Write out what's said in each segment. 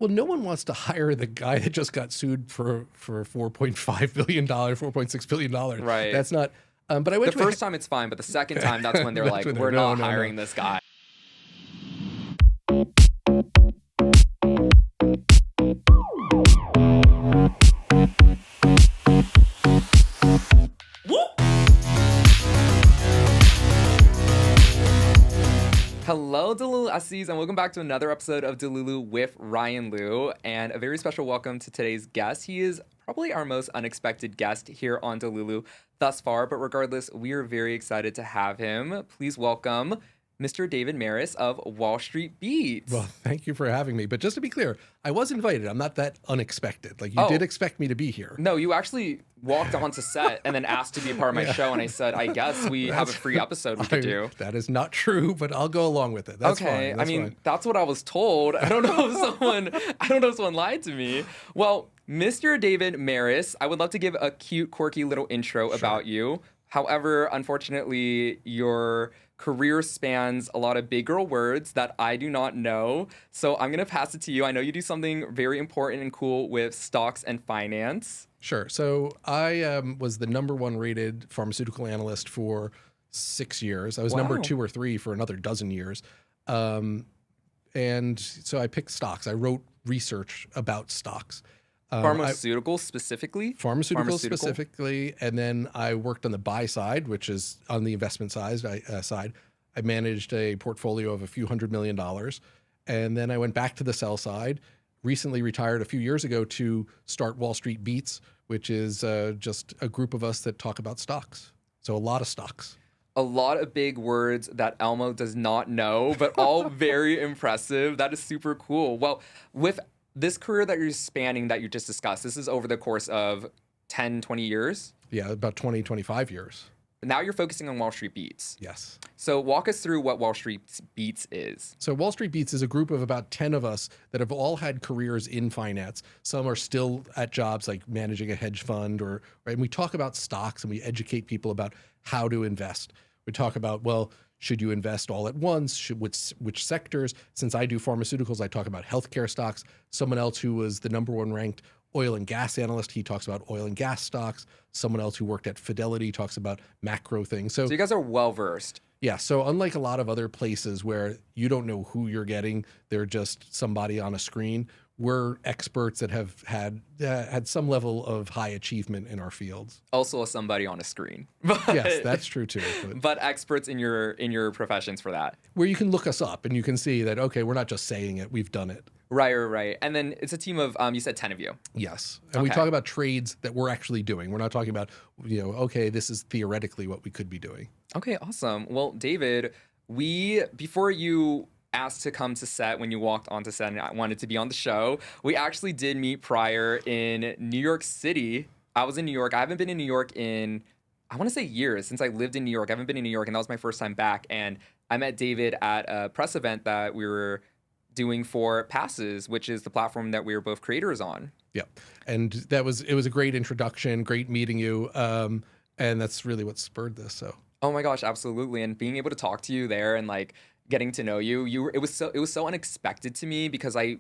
Well, no one wants to hire the guy that just got sued for $4.5 billion, $4.6 billion. Right. That's not, but I went The to first time it's fine, but the second time, that's when they're That's like, when we're no, not no, no. hiring this guy. Hello, Delulu Essies, and welcome back to another episode of Delulu with Ryan Liu, and a very special welcome to today's guest. He is probably our most unexpected guest here on Delulu thus far, but regardless, we are very excited to have him. Please welcome Mr. David Maris of Wall Street Beats. Well, thank you for having me. But just to be clear, I was invited. I'm not that unexpected. Like, you did expect me to be here. No, you actually walked onto set and then asked to be a part of my show, and I said, I guess we have a free episode we could do. That is not true, but I'll go along with it. That's okay. fine. That's fine. That's what I was told. I don't know if someone lied to me. Well, Mr. David Maris, I would love to give a cute, quirky little intro about you. However, unfortunately, your career spans a lot of big girl words that I do not know. So I'm going to pass it to you. I know you do something very important and cool with stocks and finance. Sure. So I was the #1 rated pharmaceutical analyst for 6 years. I was number 2 or 3 for another dozen years. And so I picked stocks. I wrote research about stocks. Pharmaceuticals specifically? Pharmaceuticals specifically. And then I worked on the buy side, which is on the investment side. I managed a portfolio of a few $100 million. And then I went back to the sell side, recently retired a few years ago to start Wall Street Beats, which is just a group of us that talk about stocks. So a lot of stocks. A lot of big words that Elmo does not know, but all very impressive. That is super cool. Well, with this career that you're spanning that you just discussed, this is over the course of 10, 20 years? Yeah, about 20, 25 years. Now you're focusing on Wall Street Beats. Yes. So walk us through what Wall Street Beats is. So Wall Street Beats is a group of about 10 of us that have all had careers in finance. Some are still at jobs like managing a hedge fund, and we talk about stocks and we educate people about how to invest. We talk about, well, should you invest all at once? Which sectors? Since I do pharmaceuticals, I talk about healthcare stocks. Someone else who was the #1 ranked oil and gas analyst, he talks about oil and gas stocks. Someone else who worked at Fidelity talks about macro things. So you guys are well-versed. Yeah, so unlike a lot of other places where you don't know who you're getting, they're just somebody on a screen, we're experts that have had some level of high achievement in our fields. Also somebody on a screen. Yes, that's true too. But experts in your professions for that. Where you can look us up and you can see that, okay, we're not just saying it, we've done it. Right. And then it's a team of, you said 10 of you. Yes. And we talk about trades that we're actually doing. We're not talking about, okay, this is theoretically what we could be doing. Okay, awesome. Well, David, before you asked to come to set when you walked onto set and I wanted to be on the show, we actually did meet prior in New York City. I was in New York. I haven't been in New York in, I want to say years since I lived in New York. I haven't been in New York, and that was my first time back. And I met David at a press event that we were doing for Passes, which is the platform that we were both creators on. Yeah. And it was a great introduction, great meeting you. And that's really what spurred this. So. Oh my gosh, absolutely. And being able to talk to you there and like getting to know you, it was so unexpected to me because I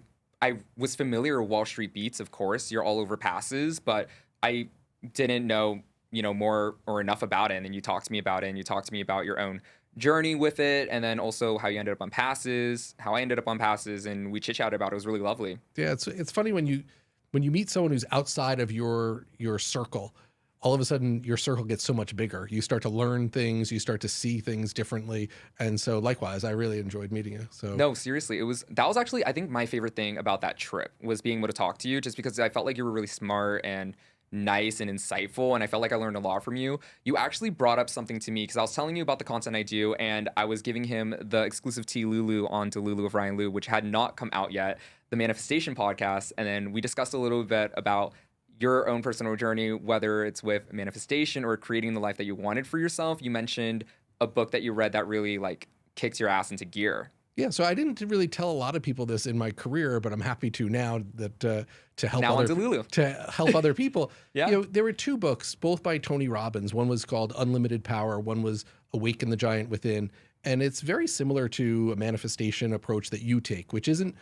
was familiar with Wall Street Beats, of course. You're all over Passes, but I didn't know, more or enough about it. And then you talked to me about it, and you talked to me about your own journey with it, and then also how you ended up on Passes, how I ended up on Passes, and we chit-chatted about it. It was really lovely. Yeah, it's funny when you meet someone who's outside of your circle. All of a sudden, your circle gets so much bigger. You start to learn things. You start to see things differently. And so, likewise, I really enjoyed meeting you. So no, seriously, that was actually, I think, my favorite thing about that trip was being able to talk to you, just because I felt like you were really smart and nice and insightful, and I felt like I learned a lot from you. You actually brought up something to me because I was telling you about the content I do, and I was giving him the exclusive Delulu on Delulu with Ryan Liu, which had not come out yet, the Manifestation podcast, and then we discussed a little bit about your own personal journey, whether it's with manifestation or creating the life that you wanted for yourself. You mentioned a book that you read that really like kicks your ass into gear. Yeah, so I didn't really tell a lot of people this in my career, but I'm happy to now that to help other people. Yeah. There were 2 books, both by Tony Robbins. One was called Unlimited Power. One was Awaken the Giant Within. And it's very similar to a manifestation approach that you take, which isn't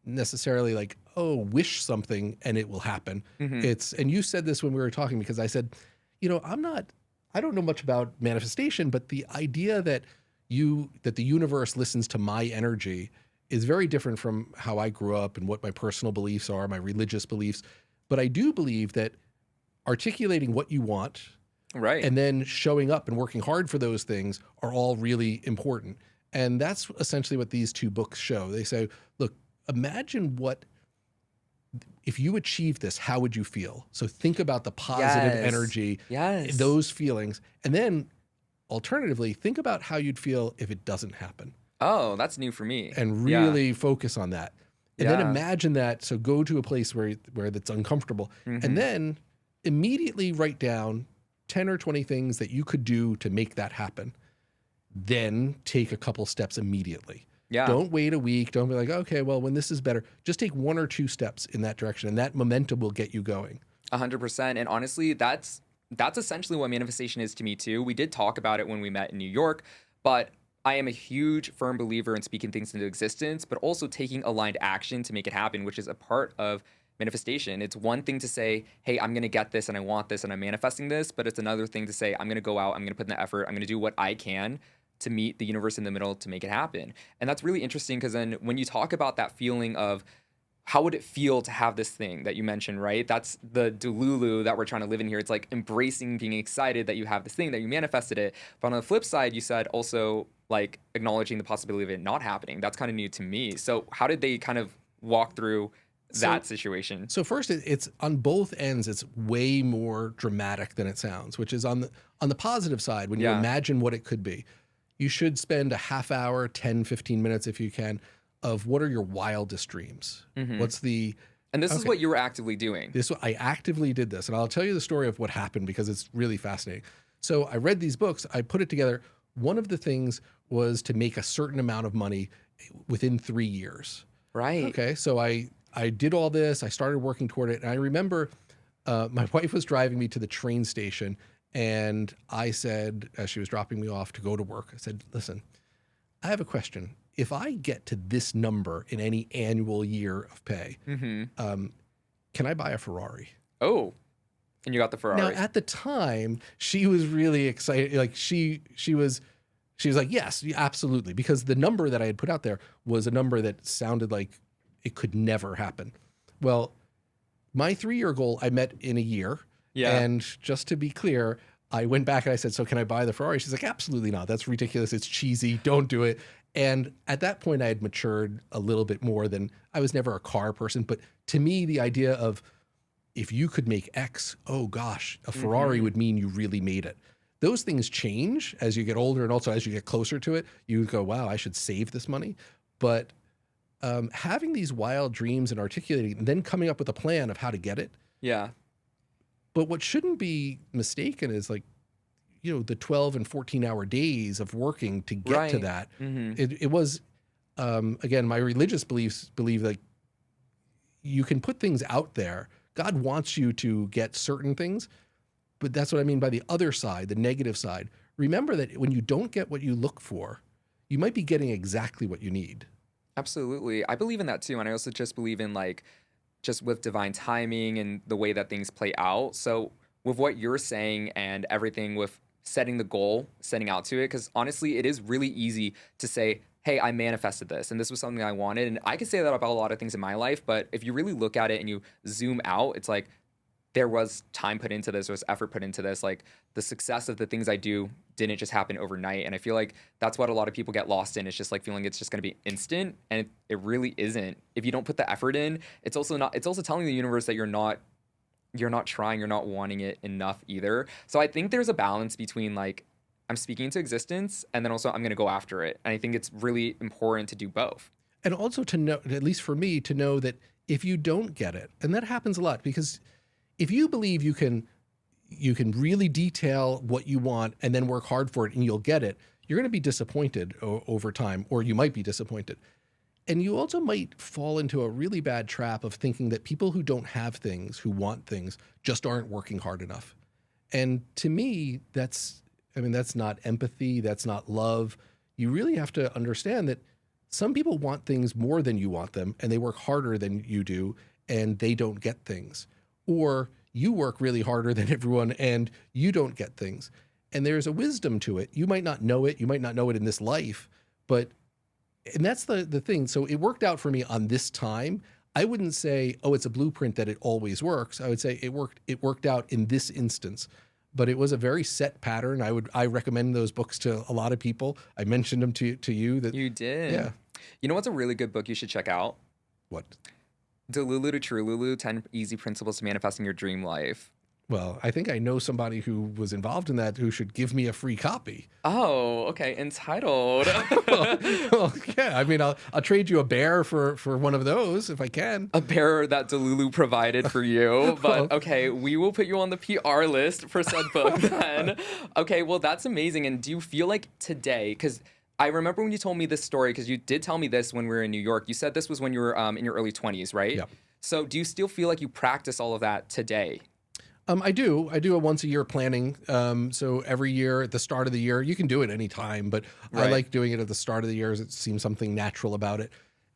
necessarily like, oh, wish something and it will happen. It's, and you said this when we were talking, because I said, I don't know much about manifestation, but the idea that the universe listens to my energy is very different from how I grew up and what my personal beliefs are, my religious beliefs. But I do believe that articulating what you want, Right. and then showing up and working hard for those things are all really important. And that's essentially what these two books show. They say, look, imagine if you achieve this, how would you feel? So think about the positive Yes. energy, Yes. those feelings. And then alternatively, think about how you'd feel if it doesn't happen, Oh, that's new for me. and Yeah. really focus on that. And then Yeah. imagine that. So go to a place where that's uncomfortable, and then immediately write down 10 or 20 things that you could do to make that happen. Then take a couple steps immediately. Yeah. Don't wait a week. Don't be like, okay, well, when this is better, just take 1 or 2 steps in that direction, and that momentum will get you going. 100%. And honestly, that's essentially what manifestation is to me too. We did talk about it when we met in New York, but I am a huge firm believer in speaking things into existence, but also taking aligned action to make it happen, which is a part of manifestation. It's one thing to say, hey, I'm going to get this and I want this and I'm manifesting this, but it's another thing to say, I'm going to go out, I'm going to put in the effort, I'm going to do what I can to meet the universe in the middle to make it happen. And that's really interesting, because then when you talk about that feeling of how would it feel to have this thing that you mentioned, right? That's the Delulu that we're trying to live in here. It's like embracing, being excited that you have this thing, that you manifested it. But on the flip side, you said also like acknowledging the possibility of it not happening. That's kind of new to me. So how did they kind of walk through that situation? So first, it's on both ends. It's way more dramatic than it sounds, which is on the positive side. When you imagine what it could be, you should spend a half hour, 10, 15 minutes if you can, of what are your wildest dreams. What's the And this is what you were actively doing. I actively did this, and I'll tell you the story of what happened because it's really fascinating. So I read these books, I put it together. One of the things was to make a certain amount of money within 3 years. Right. Okay, so I did all this. I started working toward it, and I remember my wife was driving me to the train station, and I said, as she was dropping me off to go to work, I said, "Listen, I have a question. If I get to this number in any annual year of pay, can I buy a Ferrari?" Oh, and you got the Ferrari. Now, at the time, she was really excited. Like she was like, "Yes, absolutely," because the number that I had put out there was a number that sounded like it could never happen. Well, my 3-year goal I met in a year. Yeah. And just to be clear, I went back and I said, "So can I buy the Ferrari?" She's like, "Absolutely not. That's ridiculous. It's cheesy. Don't do it." And at that point, I had matured a little bit more than I was never a car person. But to me, the idea of if you could make X, oh gosh, a Ferrari would mean you really made it. Those things change as you get older, and also as you get closer to it, you go, "Wow, I should save this money." But having these wild dreams and articulating, and then coming up with a plan of how to get it. Yeah. But what shouldn't be mistaken is like, the 12 and 14-hour days of working to get to that. It was, again, my religious beliefs believe like you can put things out there. God wants you to get certain things, but that's what I mean by the other side, the negative side. Remember that when you don't get what you look for, you might be getting exactly what you need. Absolutely. I believe in that too. And I also just believe in like, just with divine timing and the way that things play out. So with what you're saying and everything with setting the goal, setting out to it, because honestly, it is really easy to say, hey, I manifested this and this was something I wanted. And I can say that about a lot of things in my life, but if you really look at it and you zoom out, it's like there was time put into this, there was effort put into this. Like the success of the things I do didn't just happen overnight. And I feel like that's what a lot of people get lost in. It's just like feeling it's just going to be instant, and it really isn't. If you don't put the effort in, it's also telling the universe that you're not trying, you're not wanting it enough either. So I think there's a balance between like I'm speaking into existence and then also I'm going to go after it. And I think it's really important to do both. And also to know, at least for me, to know that if you don't get it, and that happens a lot, because if you believe you can really detail what you want and then work hard for it and you'll get it, you're going to be disappointed over time, or you might be disappointed. And you also might fall into a really bad trap of thinking that people who don't have things, who want things, just aren't working hard enough. And to me, that's not empathy. That's not love. You really have to understand that some people want things more than you want them, and they work harder than you do, and they don't get things. Or you work really harder than everyone, and you don't get things. And there's a wisdom to it. You might not know it. You might not know it in this life, but, and that's the thing. So it worked out for me on this time. I wouldn't say, oh, it's a blueprint that it always works. I would say it worked out in this instance. But it was a very set pattern. I recommend those books to a lot of people. I mentioned them to you. That You did. Yeah. You know what's a really good book you should check out? What? Delulu to Trululu, 10 Easy Principles to Manifesting Your Dream Life. Well, I think I know somebody who was involved in that who should give me a free copy. Oh, okay. Entitled. Well, yeah. I mean, I'll trade you a bear for one of those if I can. A bear that Delulu provided for you. But okay, we will put you on the PR list for said book then. Okay, well, that's amazing. And do you feel like today, because I remember when you told me this story, because you did tell me this when we were in New York. You said this was when you were in your early 20s, right? Yep. So do you still feel like you practice all of that today? I do a once a year planning. So every year at the start of the year, you can do it anytime, but I like doing it at the start of the year as it seems something natural about it.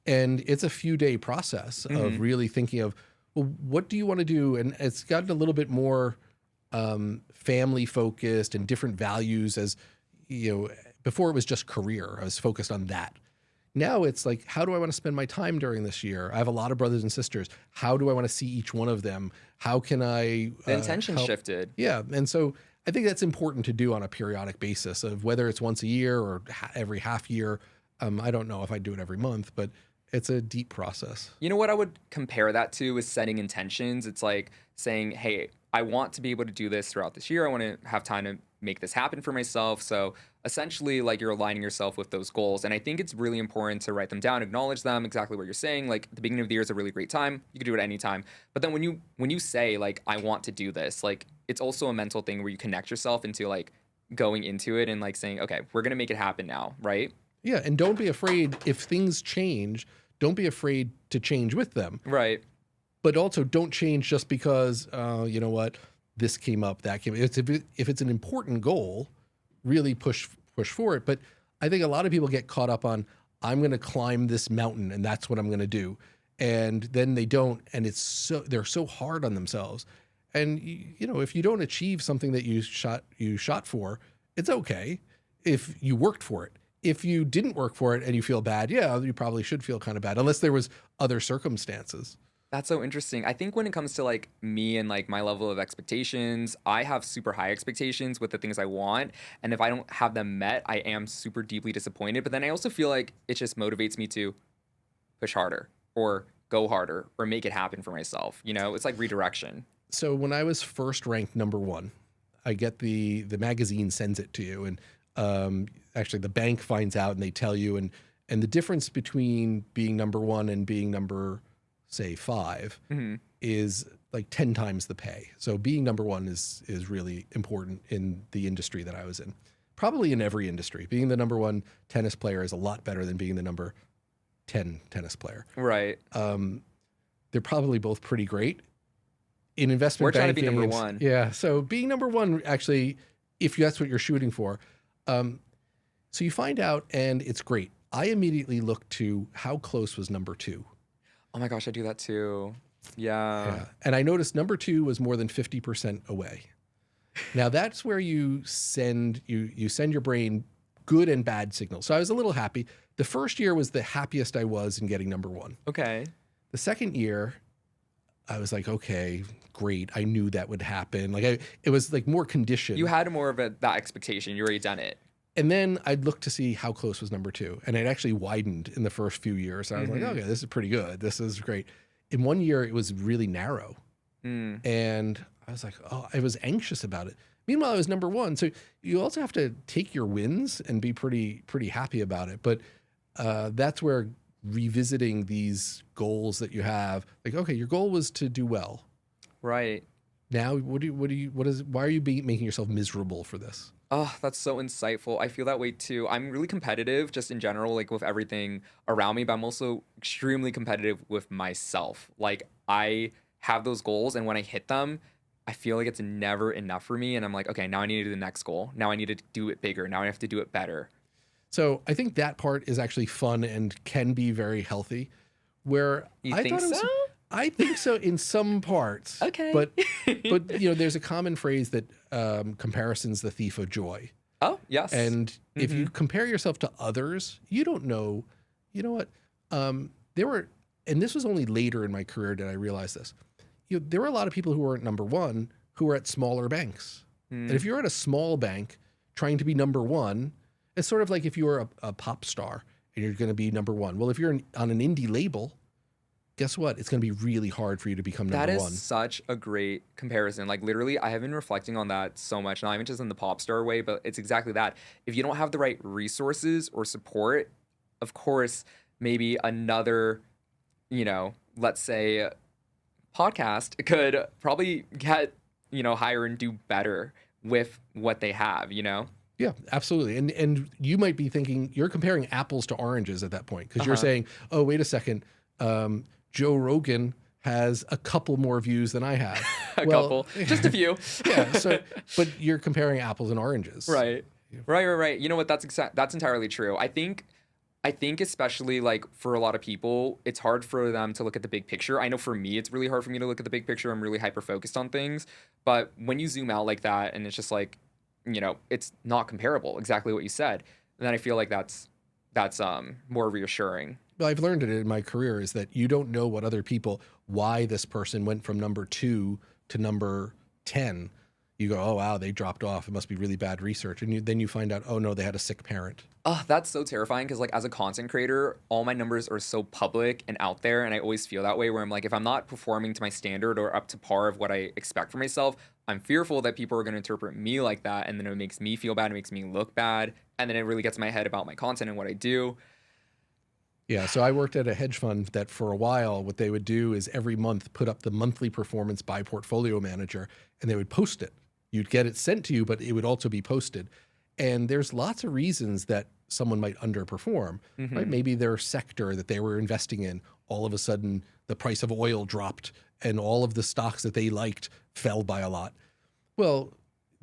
And it's a few day process of really thinking of, well, what do you want to do? And it's gotten a little bit more family focused and different values as, you know, before it was just career. I was focused on that. Now it's like, how do I want to spend my time during this year? I have a lot of brothers and sisters. How do I want to see each one of them? How can I The intention help? shifted. Yeah. And so I think that's important to do on a periodic basis of whether it's once a year or every half year. I don't know if I do it every month, but it's a deep process. You know what I would compare that to is setting intentions. It's like saying, hey, I want to be able to do this throughout this year. I want to have time to make this happen for myself. So essentially, like, you're aligning yourself with those goals. And I think it's really important to write them down, acknowledge them, exactly what you're saying. Like, the beginning of the year is a really great time. You can do it any time. But then when you say, like, I want to do this, like, it's also a mental thing where you connect yourself into, like, going into it and, like, saying, okay, we're going to make it happen now, right? Yeah. And don't be afraid if things change, don't be afraid to change with them. Right. But also don't change just because, you know what, this came up, that came. If it's an important goal, really push for it. But I think a lot of people get caught up on, I'm going to climb this mountain and that's what I'm going to do. And then they don't. And they're so hard on themselves. And, you know, if you don't achieve something that you shot for, it's okay if you worked for it. If you didn't work for it and you feel bad, yeah, you probably should feel kind of bad, unless there was other circumstances. That's so interesting. I think when it comes to, like, me and, like, my level of expectations, I have super high expectations with the things I want. And if I don't have them met, I am super deeply disappointed. But then I also feel like it just motivates me to push harder or go harder or make it happen for myself. You know, it's like redirection. So when I was first ranked #1, I get the magazine sends it to you. And actually the bank finds out and they tell you. And the difference between being #1 and being number, say, 5 is like 10 times the pay. So being #1 is really important in the industry that I was in. Probably in every industry. Being the #1 tennis player is a lot better than being the number 10 tennis player. Right. They're probably both pretty great. In investment We're trying to be banking, #1. Yeah. So being #1, actually, if that's what you're shooting for. So you find out and it's great. I immediately look to how close was #2. Oh my gosh, I do that too. Yeah. And I noticed #2 was more than 50% away. Now that's where you send your brain good and bad signals. So I was a little happy. The first year was the happiest I was in getting #1. Okay. The second year, I was like, okay, great. I knew that would happen. Like it was like more conditioned. You had more of that expectation. You already done it. And then I'd look to see how close was #2. And it actually widened in the first few years. I was like, okay, this is pretty good. This is great. In one year, it was really narrow. And I was like, oh, I was anxious about it. Meanwhile, I was #1. So you also have to take your wins and be pretty happy about it. But that's where revisiting these goals that you have, like, okay, your goal was to do well. Right. Now, why are you making yourself miserable for this? Oh, that's so insightful. I feel that way too. I'm really competitive just in general, like with everything around me, but I'm also extremely competitive with myself. Like, I have those goals, and when I hit them, I feel like it's never enough for me. And I'm like, okay, now I need to do the next goal. Now I need to do it bigger. Now I have to do it better. So I think that part is actually fun and can be very healthy. Where You I think thought it was, so? I think so in some parts. Okay. But there's a common phrase that comparison's the thief of joy. Oh, yes. And if you compare yourself to others, you don't know. You know what? There were, and this was only later in my career that I realized this. There were a lot of people who were at number one who were at smaller banks. And if you're at a small bank trying to be number one, it's sort of like if you were a pop star and you're going to be number one. Well, if you're on an indie label, guess what? It's going to be really hard for you to become number one. That is such a great comparison. Like literally, I have been reflecting on that so much, not even just in the pop star way, but it's exactly that. If you don't have the right resources or support, of course, maybe another, let's say podcast could probably get, higher and do better with what they have, Yeah, absolutely. And you might be thinking you're comparing apples to oranges at that point because you're saying, oh, wait a second, Joe Rogan has a couple more views than I have. Couple, just a few. Yeah. So, but you're comparing apples and oranges. Right. Right. You know what? That's entirely true. I think especially like for a lot of people, it's hard for them to look at the big picture. I know for me, it's really hard for me to look at the big picture. I'm really hyper focused on things. But when you zoom out like that and it's just like, it's not comparable, exactly what you said, then I feel like that's more reassuring. Well, I've learned it in my career is that you don't know what other people, why this person went from number 2 to number 10. You go, oh, wow, they dropped off. It must be really bad research. And then you find out, oh, no, they had a sick parent. Oh, that's so terrifying because like as a content creator, all my numbers are so public and out there. And I always feel that way where I'm like, if I'm not performing to my standard or up to par of what I expect for myself, I'm fearful that people are going to interpret me like that. And then it makes me feel bad. It makes me look bad. And then it really gets in my head about my content and what I do. Yeah, so I worked at a hedge fund that for a while, what they would do is every month put up the monthly performance by portfolio manager, and they would post it. You'd get it sent to you, but it would also be posted. And there's lots of reasons that someone might underperform, right? Maybe their sector that they were investing in, all of a sudden the price of oil dropped and all of the stocks that they liked fell by a lot. Well,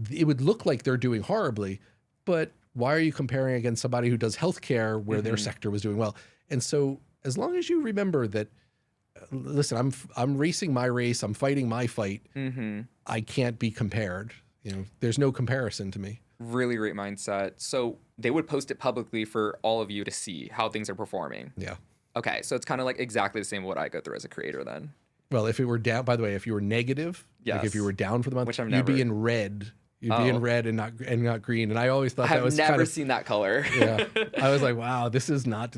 it would look like they're doing horribly, but why are you comparing against somebody who does healthcare where their sector was doing well? And so as long as you remember that, listen, I'm racing my race, I'm fighting my fight, I can't be compared. There's no comparison to me. Really great mindset. So they would post it publicly for all of you to see how things are performing. Yeah. Okay, so it's kind of like exactly the same what I go through as a creator then. Well, if it were down, by the way, if you were negative, like if you were down for the month, which I'm you'd never. be in red. You'd be in red and not green. And I always thought that was I've never kind of, seen that color. Yeah. I was like, wow, this is not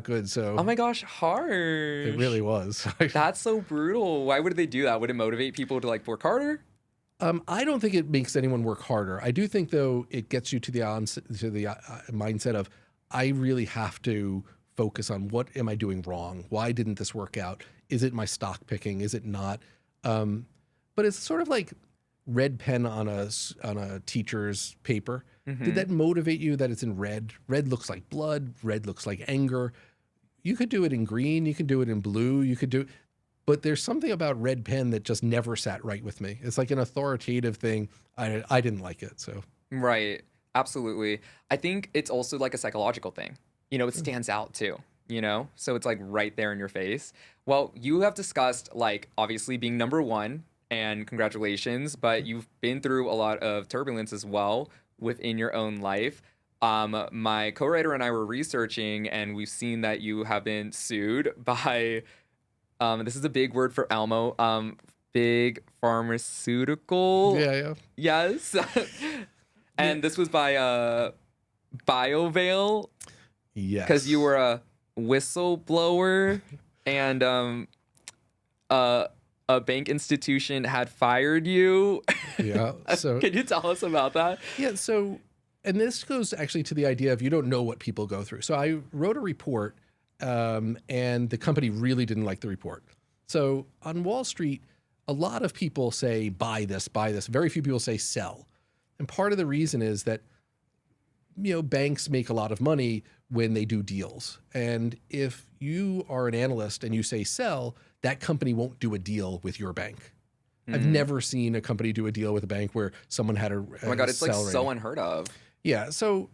good. So oh my gosh, harsh. It really was. That's so brutal. Why would they do that? Would it motivate people to like work harder? I don't think it makes anyone work harder. I do think though it gets you to the mindset of I really have to focus on what am I doing wrong? Why didn't this work out? Is it my stock picking? Is it not? But it's sort of like red pen on a teacher's paper. Did that motivate you that it's in red? Red looks like blood. Red looks like anger. You could do it in green. You could do it in blue. But there's something about red pen that just never sat right with me. It's like an authoritative thing. I didn't like it. So right, absolutely. I think it's also like a psychological thing. It stands out too. So it's like right there in your face. Well, you have discussed like obviously being number one. And congratulations, but you've been through a lot of turbulence as well within your own life. My co-writer and I were researching, and we've seen that you have been sued by, this is a big word for e.mo, big pharmaceutical. Yeah. Yes. And this was by BioVale. Yes. Because you were a whistleblower and a bank institution had fired you. Yeah. So can you tell us about that? Yeah. So, and this goes actually to the idea of you don't know what people go through. So I wrote a report, and the company really didn't like the report. So on Wall Street, a lot of people say buy this, buy this. Very few people say sell, and part of the reason is that banks make a lot of money when they do deals, and if you are an analyst and you say sell, that company won't do a deal with your bank. I've never seen a company do a deal with a bank where someone had a oh my God, it's like sell so rating. unheard of. Yeah. So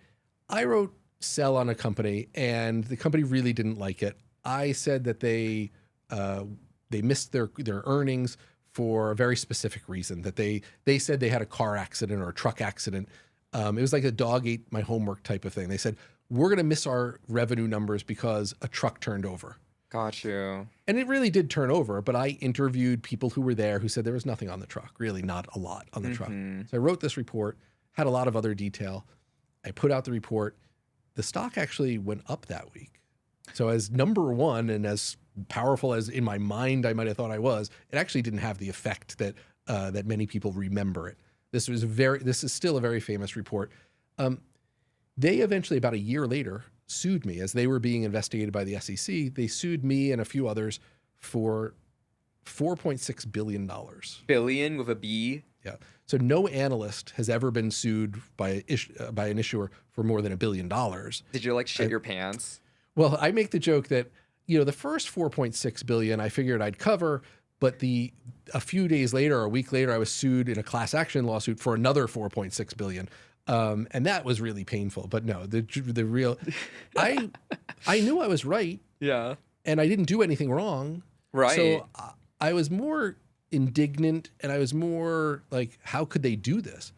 I wrote sell on a company, and the company really didn't like it. I said that they missed their earnings for a very specific reason. That they said they had a car accident or a truck accident. It was like a dog ate my homework type of thing. They said, we're going to miss our revenue numbers because a truck turned over. Got you. And it really did turn over, but I interviewed people who were there who said there was nothing on the truck, really not a lot on the truck. So I wrote this report, had a lot of other detail. I put out the report. The stock actually went up that week. So as number one and as powerful as in my mind I might have thought I was, it actually didn't have the effect that that many people remember it. This is still a very famous report. They eventually, about a year later, sued me as they were being investigated by the SEC. They sued me and a few others for $4.6 billion. Billion with a B? Yeah. So no analyst has ever been sued by an issuer for more than $1 billion. Did you like shit your pants? Well, I make the joke that, the first 4.6 billion I figured I'd cover, but a few days later or a week later, I was sued in a class action lawsuit for another 4.6 billion. And that was really painful. But no, the real, I knew I was right. Yeah. And I didn't do anything wrong. Right. So I was more indignant, and I was more like, how could they do this?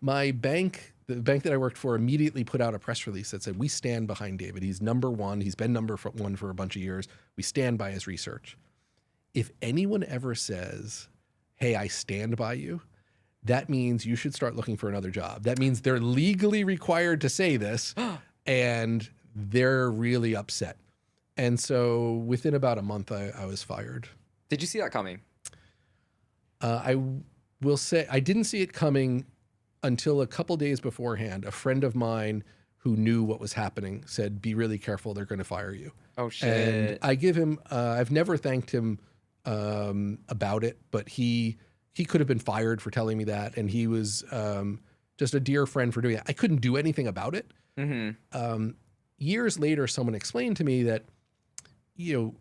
My bank, the bank that I worked for, immediately put out a press release that said, we stand behind David. He's number one. He's been number one for a bunch of years. We stand by his research. If anyone ever says, hey, I stand by you, that means you should start looking for another job. That means they're legally required to say this, and they're really upset. And so within about a month, I was fired. Did you see that coming? I will say I didn't see it coming until a couple days beforehand. A friend of mine who knew what was happening said, be really careful, they're going to fire you. Oh, shit. And I give him, I've never thanked him about it, but he could have been fired for telling me that. And he was just a dear friend for doing it. I couldn't do anything about it. Years later, someone explained to me that, you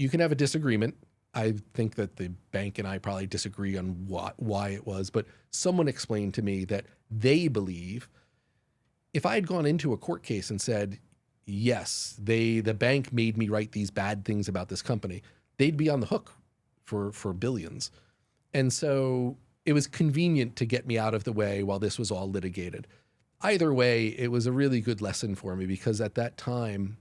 can have a disagreement. I think that the bank and I probably disagree on why it was, but someone explained to me that they believe if I had gone into a court case and said, yes, the bank made me write these bad things about this company, they'd be on the hook for billions. And so it was convenient to get me out of the way while this was all litigated. Either way, it was a really good lesson for me, because at that time,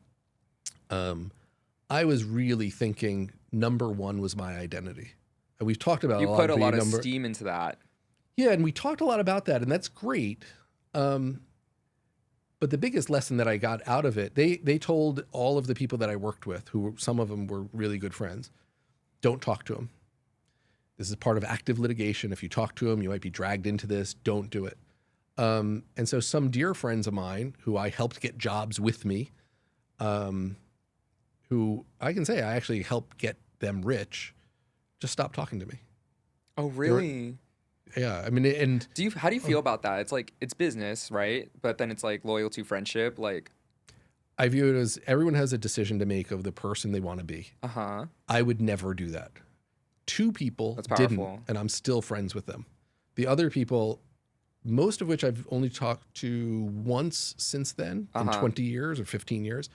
I was really thinking number one was my identity. And we've talked about you put a lot of steam into that. Yeah, and we talked a lot about that, and that's great. But the biggest lesson that I got out of it, they told all of the people that I worked with, some of them were really good friends, don't talk to them. This is part of active litigation. If you talk to them, you might be dragged into this. Don't do it. And so some dear friends of mine who I helped get jobs with me, who I can say I actually helped get them rich, just stopped talking to me. Oh, really? Yeah. I mean, and how do you feel about that? It's like, it's business, right? But then it's like loyalty, friendship. Like, I view it as everyone has a decision to make of the person they want to be. I would never do that. Two people didn't, and I'm still friends with them. The other people, most of which I've only talked to once since then, in 20 years or 15 years.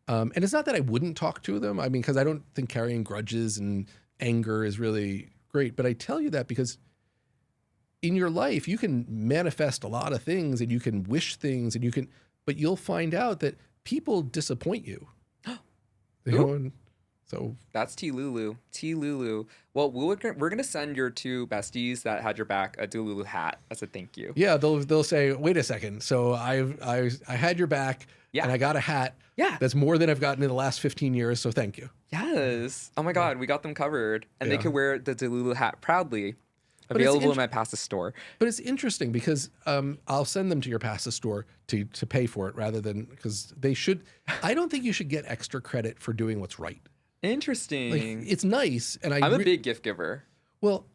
And it's not that I wouldn't talk to them. I mean, because I don't think carrying grudges and anger is really great. But I tell you that because in your life, you can manifest a lot of things, and you can wish things, and but you'll find out that people disappoint you. So that's Delulu. Delulu. Well, we're gonna send your two besties that had your back a Delulu hat as a thank you. Yeah, they'll say, wait a second. So I had your back, and I got a hat. Yeah, that's more than I've gotten in the last 15 years. So thank you. Yes. Oh my God, we got them covered, and they could wear the Delulu hat proudly. Available in my pasta store. But it's interesting because I'll send them to your pasta store to pay for it rather than, because they should. I don't think you should get extra credit for doing what's right. Interesting. Like, it's nice, and I'm a big gift giver. Well,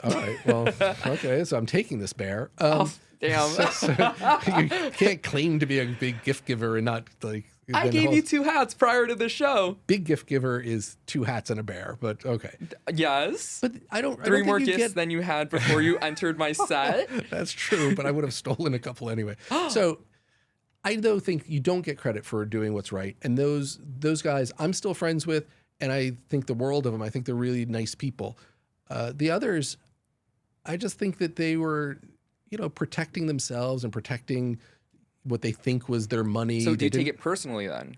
all right. Well, okay. So I'm taking this bear. Damn. So you can't claim to be a big gift giver and not like. I gave you two hats prior to the show. Big gift giver is two hats and a bear, but okay. Yes. But I don't. Three more gifts than you had before you entered my set. That's true, but I would have stolen a couple anyway. So I though think you don't get credit for doing what's right. And those guys I'm still friends with, and I think the world of them. I think they're really nice people. The others, I just think that they were, protecting themselves and protecting what they think was their money. So do you take it personally then?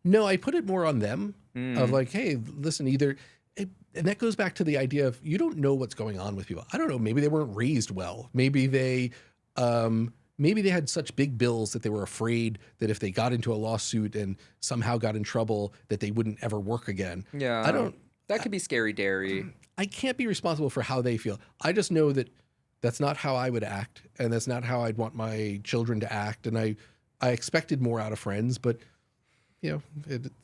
No, I put it more on them of like, hey, listen, and that goes back to the idea of you don't know what's going on with people. I don't know. Maybe they weren't raised well. Maybe they had such big bills that they were afraid that if they got into a lawsuit and somehow got in trouble, that they wouldn't ever work again. Yeah. That could be scary dairy. I can't be responsible for how they feel. I just know that that's not how I would act, and that's not how I'd want my children to act. And I expected more out of friends, but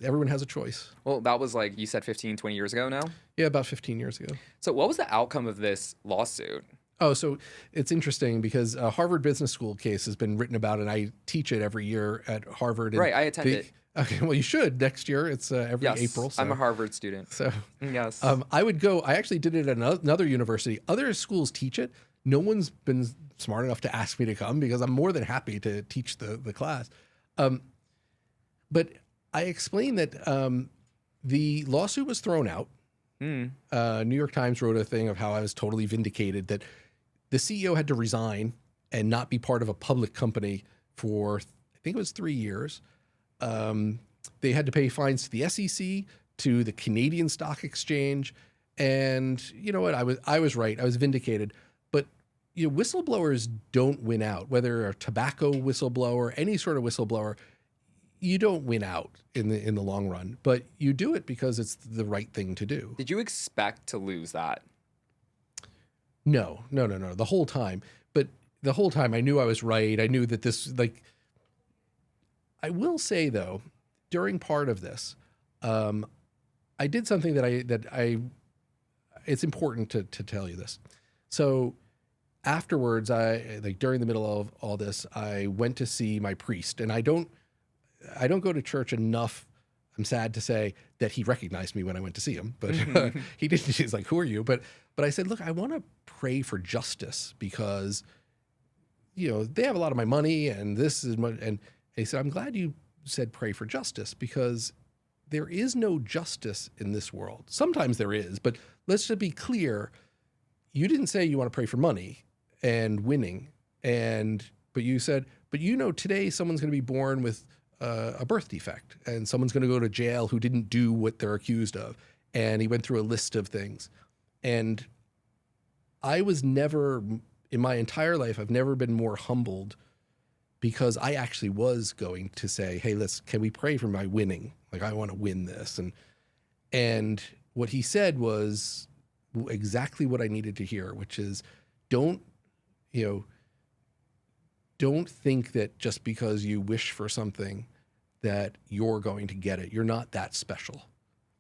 everyone has a choice. Well, that was like, you said 15, 20 years ago now? Yeah, about 15 years ago. So what was the outcome of this lawsuit? Oh, so it's interesting because a Harvard Business School case has been written about, and I teach it every year at Harvard. Right, I attend it. Okay, well, you should next year. It's every April. So. I'm a Harvard student. So yes, I would go. I actually did it at another university. Other schools teach it. No one's been smart enough to ask me to come because I'm more than happy to teach the class. But I explained that the lawsuit was thrown out. New York Times wrote a thing of how I was totally vindicated, that the CEO had to resign and not be part of a public company for, I think it was 3 years. They had to pay fines to the SEC, to the Canadian Stock Exchange. And you know what? I was right. I was vindicated. But whistleblowers don't win out, whether a tobacco whistleblower, any sort of whistleblower. You don't win out in the long run, but you do it because it's the right thing to do. Did you expect to lose that? No. The whole time. But the whole time I knew I was right. I knew that this, I will say though, during part of this, I did something that it's important to tell you this. So afterwards, during the middle of all this, I went to see my priest, and I don't go to church enough, I'm sad to say, that he recognized me when I went to see him, but he didn't. He's like, who are you? But I said, look, I want to pray for justice because, they have a lot of my money and this is my, and he said, I'm glad you said pray for justice because there is no justice in this world. Sometimes there is, but let's just be clear. You didn't say you want to pray for money and winning. But you said, today someone's going to be born with a birth defect, and someone's going to go to jail who didn't do what they're accused of. And he went through a list of things. And I was never, in my entire life, I've never been more humbled because I actually was going to say, hey, can we pray for my winning? Like, I want to win this. And what he said was exactly what I needed to hear, which is don't think that just because you wish for something that you're going to get it. You're not that special.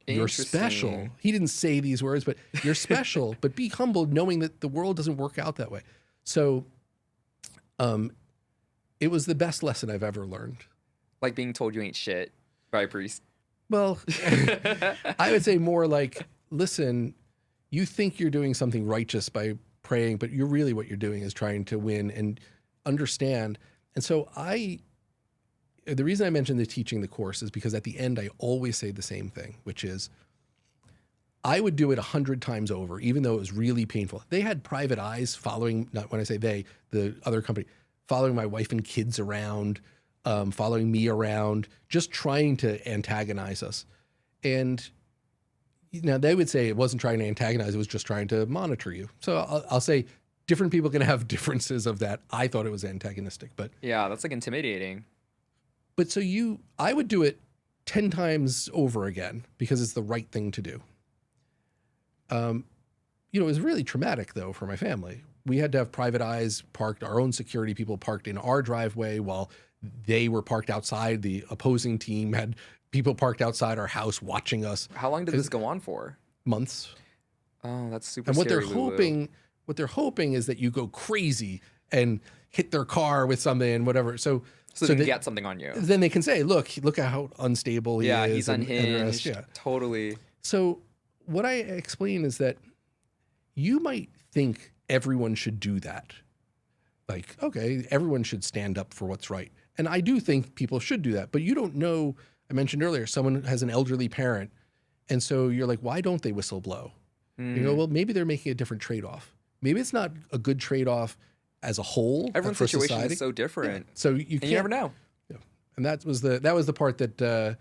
You're special. He didn't say these words, but you're special, but be humbled knowing that the world doesn't work out that way. So it was the best lesson I've ever learned. Like being told you ain't shit by a priest. Well, I would say more like, listen, you think you're doing something righteous by praying, but what you're doing is trying to win and understand. And so the reason I mentioned the teaching the course is because at the end, I always say the same thing, which is I would do it 100 times over, even though it was really painful. They had private eyes following, not when I say they, the other company, following my wife and kids around, following me around, just trying to antagonize us. And now they would say it wasn't trying to antagonize, it was just trying to monitor you. So I'll say different people can have differences of that. I thought it was antagonistic, but yeah, that's like intimidating. But so I would do it 10 times over again because it's the right thing to do. It was really traumatic though for my family. We had to have private eyes parked, our own security people parked in our driveway while they were parked outside. The opposing team had people parked outside our house watching us. How long did this go on for? Months. Oh, that's super And scary, what they're hoping is that you go crazy and hit their car with something and whatever. So they can get something on you. Then they can say, look how unstable he is. Yeah, he's unhinged. Yeah. Totally. So what I explain is that you might think everyone should do that. Like, okay, everyone should stand up for what's right. And I do think people should do that, but you don't know. I mentioned earlier, someone has an elderly parent, and so you're like, why don't they whistleblow? You go, well, maybe they're making a different trade-off. Maybe it's not a good trade-off as a whole. Everyone's for situation society. is so different. Yeah. So you never know. Yeah. And that was the part that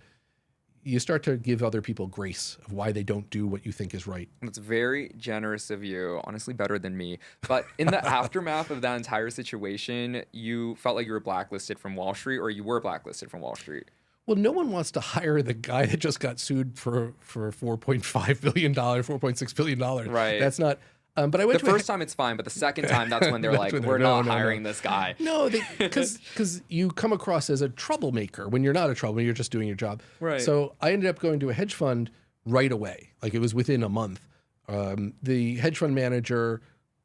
you start to give other people grace of why they don't do what you think is right. It's very generous of you, honestly better than me. But in the aftermath of that entire situation, you felt like you were blacklisted from Wall Street, or you were blacklisted from Wall Street? Well, no one wants to hire the guy that just got sued for $4.5 billion, $4.6 billion. Right. That's not. But I went the first time it's fine, but the second time that's when they're like, we're not hiring this guy. No, because you come across as a troublemaker when you're not a troublemaker, you're just doing your job. Right. So I ended up going to a hedge fund right away. Like it was within a month. The hedge fund manager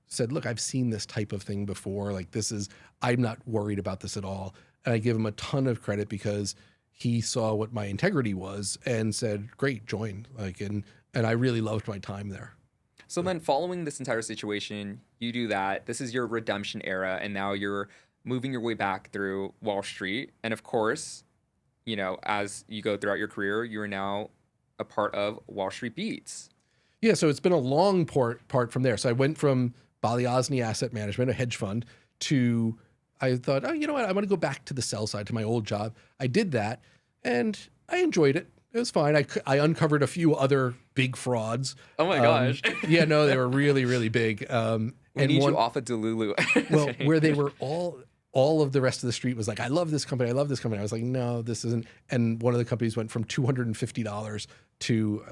said, look, I've seen this type of thing before. Like I'm not worried about this at all. And I give him a ton of credit because he saw what my integrity was and said, great, join. And I really loved my time there. So then following this entire situation, you do that. This is your redemption era, and now you're moving your way back through Wall Street. And of course, as you go throughout your career, you're now a part of Wall Street Beats. Yeah, so it's been a long part from there. So I went from Balyasny Asset Management, a hedge fund, to I thought, oh, you know what? I want to go back to the sell side, to my old job. I did that, and I enjoyed it. It was fine. I uncovered a few other big frauds. Oh my gosh. Yeah, no, they were really, really big. We need you off of Delulu. Well, where they were all of the rest of the street was like, I love this company. I love this company. I was like, no, this isn't. And one of the companies went from $250 to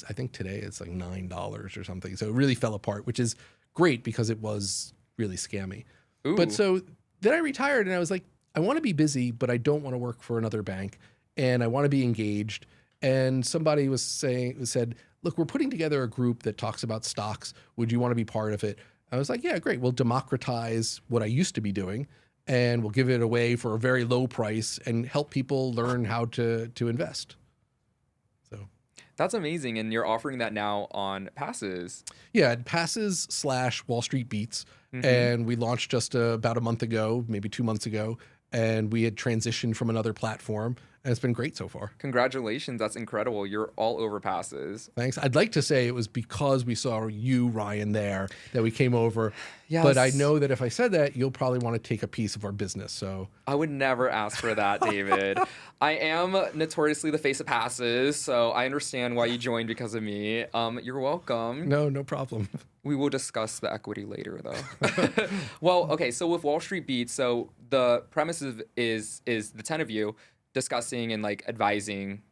I think today it's like $9 or something. So it really fell apart, which is great because it was really scammy. Ooh. But so then I retired and I was like, I want to be busy, but I don't want to work for another bank. And I want to be engaged. And somebody said, look, we're putting together a group that talks about stocks. Would you want to be part of it? I was like, yeah, great. We'll democratize what I used to be doing, and we'll give it away for a very low price and help people learn how to invest. So that's amazing. And you're offering that now on Passes. Yeah, Passes/Wall Street Beats. Mm-hmm. And we launched just about a month ago, maybe 2 months ago. And we had transitioned from another platform. And it's been great so far. Congratulations. That's incredible. You're all over Passes. Thanks. I'd like to say it was because we saw you, Ryan, there that we came over. Yes. But I know that if I said that, you'll probably want to take a piece of our business. So I would never ask for that, David. I am notoriously the face of Passes, so I understand why you joined because of me. You're welcome. No problem. We will discuss the equity later, though. Well, okay, so with Wall Street Beats, so the premise is the 10 of you discussing and advising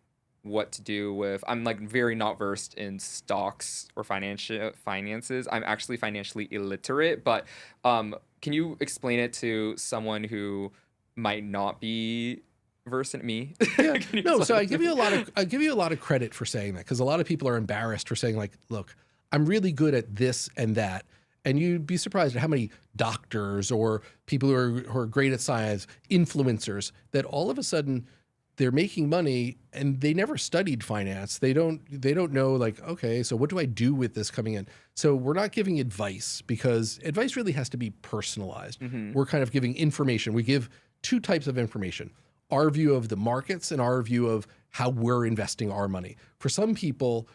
what to do with. I'm very not versed in stocks or finances. I'm actually financially illiterate, but can you explain it to someone who might not be versed in me? Yeah. No, so I give you a lot of credit for saying that, because a lot of people are embarrassed for saying look, I'm really good at this and that. And you'd be surprised at how many doctors or people who are great at science, influencers, that all of a sudden they're making money and they never studied finance. They don't know okay, so what do I do with this coming in? So we're not giving advice, because advice really has to be personalized. Mm-hmm. We're kind of giving information. We give two types of information: our view of the markets and our view of how we're investing our money. For some people,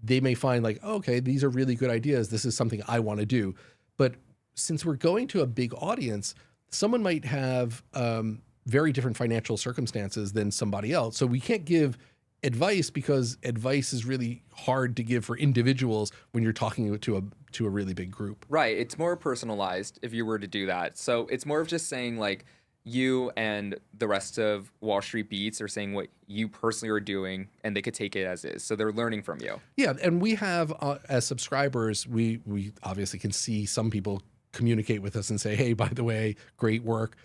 they may find okay, these are really good ideas. This is something I want to do. But since we're going to a big audience, someone might have very different financial circumstances than somebody else. So we can't give advice, because advice is really hard to give for individuals when you're talking to a really big group. Right. It's more personalized if you were to do that. So it's more of just saying you and the rest of Wall Street Beats are saying what you personally are doing, and they could take it as is. So they're learning from you. Yeah. And we have, as subscribers, we obviously can see some people communicate with us and say, hey, by the way, great work.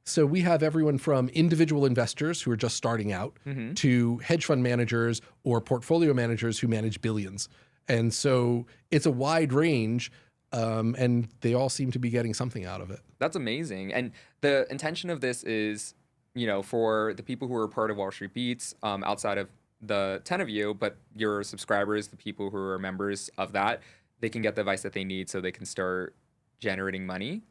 So we have everyone from individual investors who are just starting out, mm-hmm. to hedge fund managers or portfolio managers who manage billions. And so it's a wide range. And they all seem to be getting something out of it. That's amazing. And the intention of this is, for the people who are part of Wall Street Beats, outside of the 10 of you, but your subscribers, the people who are members of that, they can get the advice that they need so they can start generating money.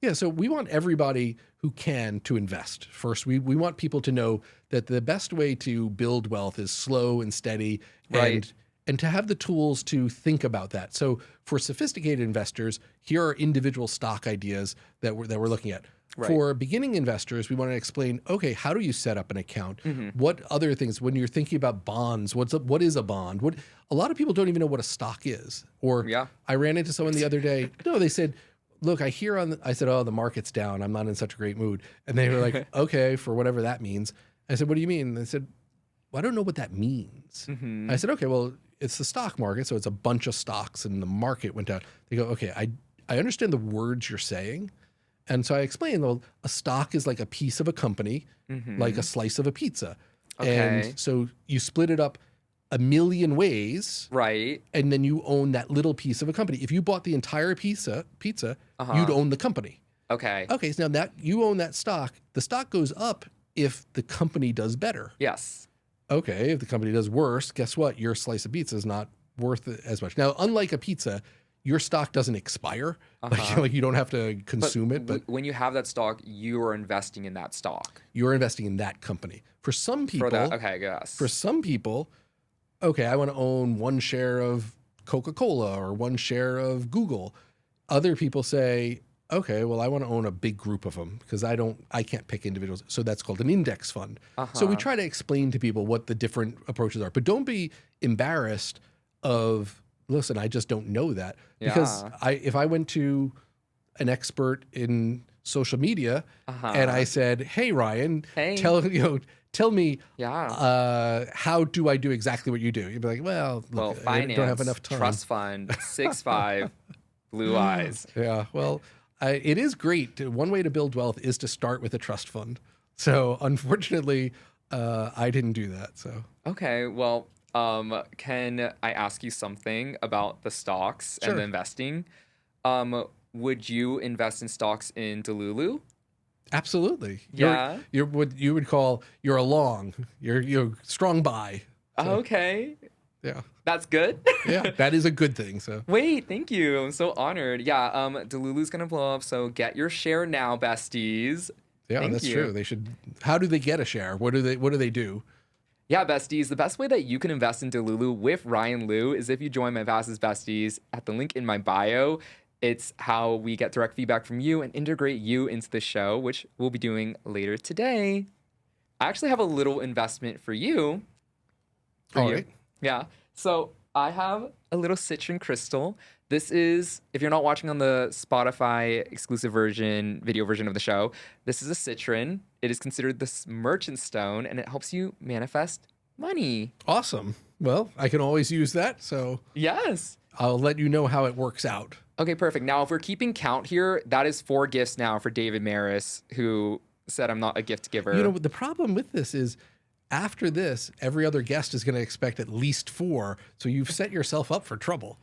Yeah, so we want everybody who can to invest. First, we want people to know that the best way to build wealth is slow and steady, Right. and to have the tools to think about that. So for sophisticated investors, here are individual stock ideas that we're looking at. Right. For beginning investors, we want to explain, okay, how do you set up an account? What other things, when you're thinking about bonds, what is a bond? A lot of people don't even know what a stock is. Or Yeah. I ran into someone the other day, no, they said, look, I said, oh, the market's down. I'm not in such a great mood. And they were like, okay, for whatever that means. I said, what do you mean? And they said, well, I don't know what that means. I said, okay, well, it's the stock market. So it's a bunch of stocks and the market went down. They go, okay, I understand the words you're saying. And so I explained, well, a stock is like a piece of a company, like a slice of a pizza. Okay. And so you split it up a million ways. Right. And then you own that little piece of a company. If you bought the entire pizza, you'd own the company. Okay. Okay, so now that you own that stock, the stock goes up if the company does better. Yes. Okay, if the company does worse, guess what? Your slice of pizza is not worth it as much. Now, unlike a pizza, your stock doesn't expire. Like you don't have to consume it. But when you have that stock, you are investing in that stock. you're investing in that company. For some people, Okay, yes. for some people, okay, I want to own one share of Coca-Cola or one share of Google. Other people say, okay, well, I want to own a big group of them because I can't pick individuals. So that's called an index fund. So we try to explain to people what the different approaches are, but don't be embarrassed of, listen, I just don't know that. Because if I went to an expert in social media and I said, hey, Ryan, tell me, how do I do exactly what you do? You'd be like, well, look, finance, I don't have enough time. trust fund, 6'5", blue eyes. Yeah, well, it is great. One way to build wealth is to start with a trust fund. So unfortunately, I didn't do that. So Okay, well, can I ask you something about the stocks and the investing? Would you invest in stocks in Delulu? absolutely. Yeah. You're what you would call you're a long. You're strong buy. So, Okay, yeah. that's good. Yeah, that is a good thing. So Wait, thank you. I'm so honored. Yeah, Delulu's gonna blow up, so get your share now, besties. yeah, Thank that's you. true. They should. How do they get a share? What do they do? Yeah, besties, the best way that you can invest in Delulu with Ryan Liu is if you join my Fastest Besties at the link in my bio. It's how we get direct feedback from you and integrate you into the show, which we'll be doing later today. I actually have a little investment for you. All right. Yeah. So I have a little citron crystal. This is, if you're not watching on the Spotify exclusive version, video version of the show, this is a citron. It is considered the merchant stone, and it helps you manifest money. Awesome. Well, I can always use that. So Yes. I'll let you know how it works out. Okay, perfect. Now, if we're keeping count here, that is 4 gifts now for David Maris, who said I'm not a gift giver. You know, the problem with this is after this, every other guest is going to expect at least 4. So you've set yourself up for trouble.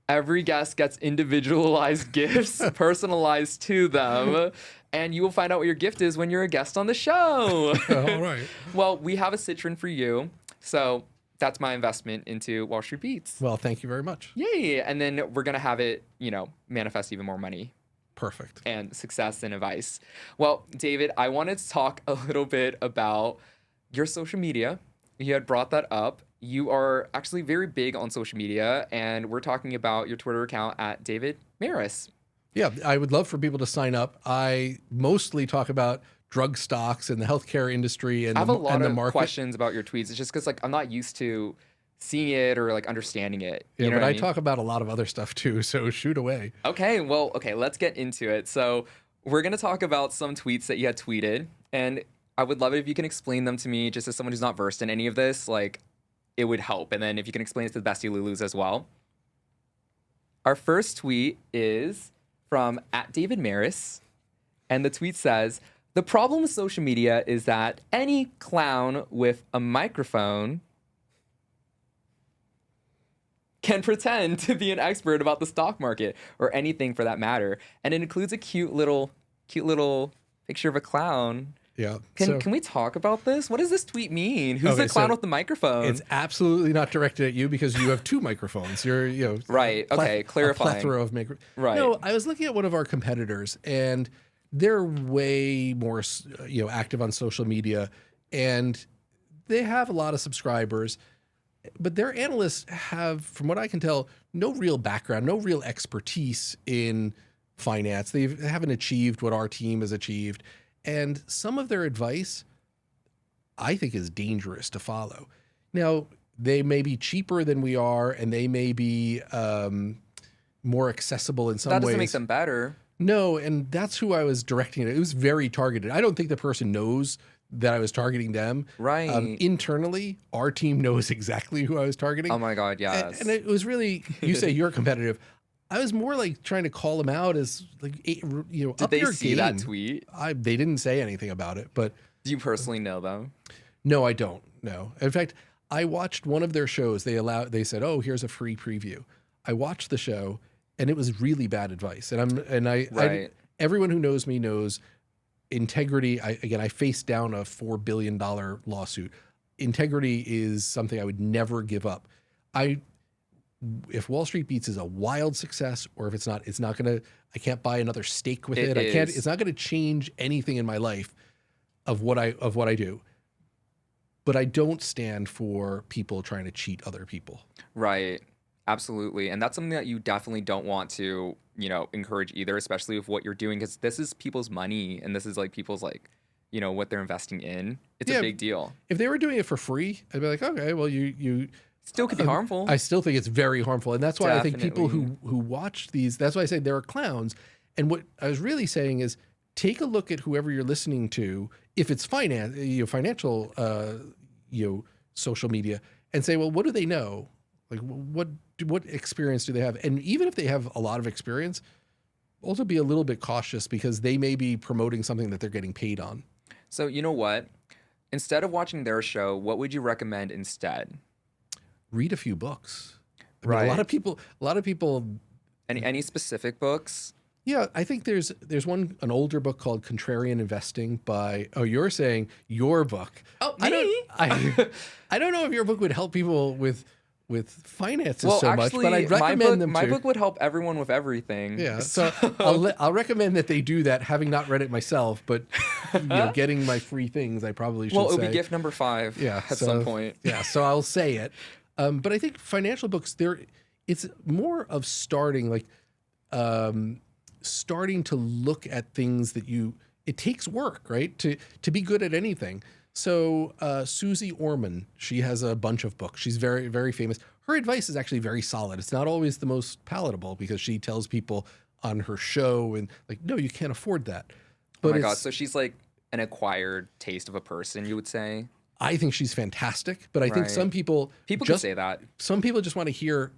Every guest gets individualized gifts, personalized to them, and you will find out what your gift is when you're a guest on the show. All right. Well, we have a citron for you, so that's my investment into Wall Street Beats. Well, thank you very much. Yay! And then we're gonna have it, manifest even more money Perfect. and success and advice. Well, David, I wanted to talk a little bit about your social media. You had brought that up. You are actually very big on social media, and we're talking about your Twitter account at David Maris. Yeah, I would love for people to sign up. I mostly talk about drug stocks and the healthcare industry and I have a lot the of market. questions about your tweets. It's just because I'm not used to seeing it or understanding it. Yeah, You know but what I mean? talk about a lot of other stuff too. So shoot away. Okay, let's get into it. So we're gonna talk about some tweets that you had tweeted, and I would love it if you can explain them to me, just as someone who's not versed in any of this. It would help. And then if you can explain it to the bestie Lulus as well. Our first tweet is from @David Maris, and the tweet says, "The problem with social media is that any clown with a microphone can pretend to be an expert about the stock market or anything for that matter, and it includes a cute little picture of a clown." Yeah. Can we talk about this? What does this tweet mean? Who's Okay, the clown so with the microphone? It's absolutely not directed at you because you have 2 microphones. You're Right. Okay. A Clarifying. plethora of microphones. Right. No, I was looking at one of our competitors, and they're way more, active on social media, and they have a lot of subscribers, but their analysts have, from what I can tell, no real background, no real expertise in finance. They haven't achieved what our team has achieved. And some of their advice, I think, is dangerous to follow. Now, they may be cheaper than we are, and they may be more accessible in some ways. That doesn't make them better. No, and that's who I was directing it. It was very targeted. I don't think the person knows that I was targeting them. Right. Internally, our team knows exactly who I was targeting. Oh my God, yes. And it was really, you say you're competitive. I was more like trying to call them out as like, Did up they your see game. that tweet? They didn't say anything about it, but. Do you personally know them? No, I don't. No. In fact, I watched one of their shows. They said, "Oh, here's a free preview." I watched the show, and it was really bad advice. Right. Everyone who knows me knows integrity. I faced down a $4 billion lawsuit. Integrity is something I would never give up. If Wall Street Beats is a wild success, or if it's not gonna. I can't buy another steak with it. It's not gonna change anything in my life of what I do. But I don't stand for people trying to cheat other people. Right. Absolutely. And that's something that you definitely don't want to, encourage either, especially with what you're doing, because this is people's money, and this is like people's what they're investing in. It's a big deal. If they were doing it for free, I'd be like, okay, well, you still could be harmful. I still think it's very harmful. And that's why I think people who watch these, that's why I say there are clowns. And what I was really saying is, take a look at whoever you're listening to, if it's financial, social media, and say, well, what do they know? Like, what experience do they have? And even if they have a lot of experience, also be a little bit cautious, because they may be promoting something that they're getting paid on. So you know what? Instead of watching their show, what would you recommend instead? Read a few books. Right. A lot of people. Any specific books? Yeah, I think there's an older book called Contrarian Investing by. Oh, you're saying your book? Oh, me? I don't know if your book would help people with finances actually, much, but I'd recommend them. My book would help everyone with everything. Yeah, so I'll recommend that they do that. Having not read it myself, but getting my free things, I probably should. Well, it'll be gift number 5. Yeah, at some point. Yeah, so I'll say it. But I think financial books, it's more of starting to look at things that it takes work, right? To be good at anything. So Susie Orman, she has a bunch of books. She's very, very famous. Her advice is actually very solid. It's not always the most palatable, because she tells people on her show and no, you can't afford that. But oh my God. So she's like an acquired taste of a person, you would say? I think she's fantastic, but I think some people could say that. Some people just want to hear,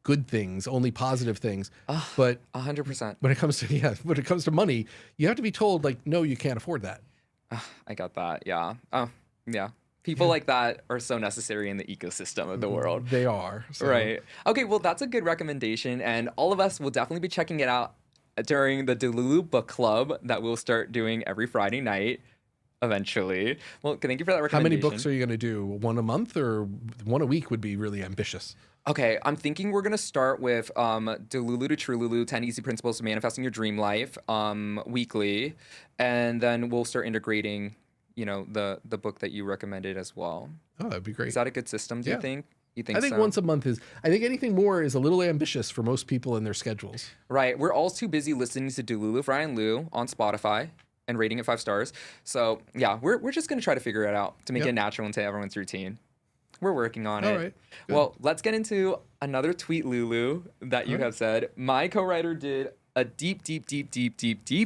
good things, only positive things. But 100%. When it comes to money, you have to be told no, you can't afford that. I got that. Yeah. Oh, yeah. People like that are so necessary in the ecosystem of the world. They are. So. Right. Okay, well, that's a good recommendation, and all of us will definitely be checking it out during the Delulu book club that we'll start doing every Friday night eventually. Well, thank you for that recommendation. How many books are you going to do? One a month, or one a week would be really ambitious? Okay, I'm thinking we're going to start with Delulu to Trululu, 10 Easy Principles of Manifesting Your Dream Life weekly, and then we'll start integrating, the book that you recommended as well. Oh, that'd be great. Is that a good system, do you think? I think once a month I think anything more is a little ambitious for most people in their schedules. Right. We're all too busy listening to Delulu, Fry, and Lou on Spotify and rating it 5 stars. So, yeah, we're just going to try to figure it out to make it natural into everyone's routine. We're working on it. All right. Good. Well, let's get into another tweet, Lulu, that you have said. My co-writer did a deep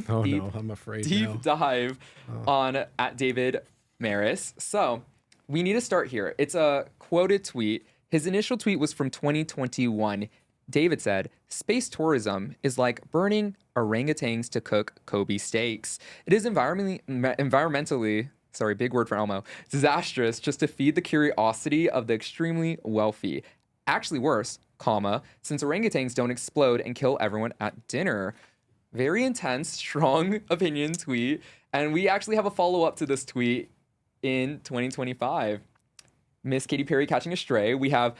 I'm afraid dive on at David Maris. So we need to start here. It's a quoted tweet. His initial tweet was from 2021. David said, "Space tourism is like burning orangutans to cook Kobe steaks. It is environmentally, sorry, big word for Elmo, disastrous just to feed the curiosity of the extremely wealthy. Actually worse, since orangutans don't explode and kill everyone at dinner." Very intense, strong opinion tweet. And we actually have a follow-up to this tweet in 2025. Miss Katy Perry catching a stray. We have,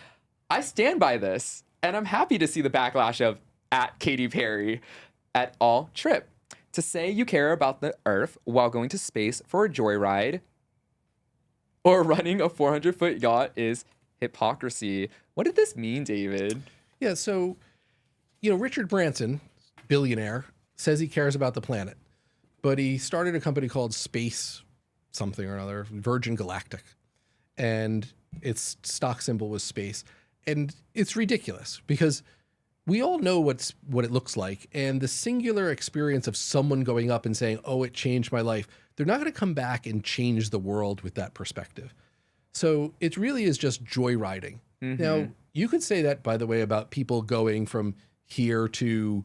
"I stand by this, and I'm happy to see the backlash of at Katy Perry at all trip. To say you care about the Earth while going to space for a joyride or running a 400-foot yacht is hypocrisy. What did this mean, David? Yeah, so, Richard Branson, billionaire, says he cares about the planet, but he started a company called Space something or another, Virgin Galactic, and its stock symbol was space. And it's ridiculous because we all know what it looks like, and the singular experience of someone going up and saying, "Oh, it changed my life," they're not going to come back and change the world with that perspective. So it really is just joyriding. Now, you could say that, by the way, about people going from here to,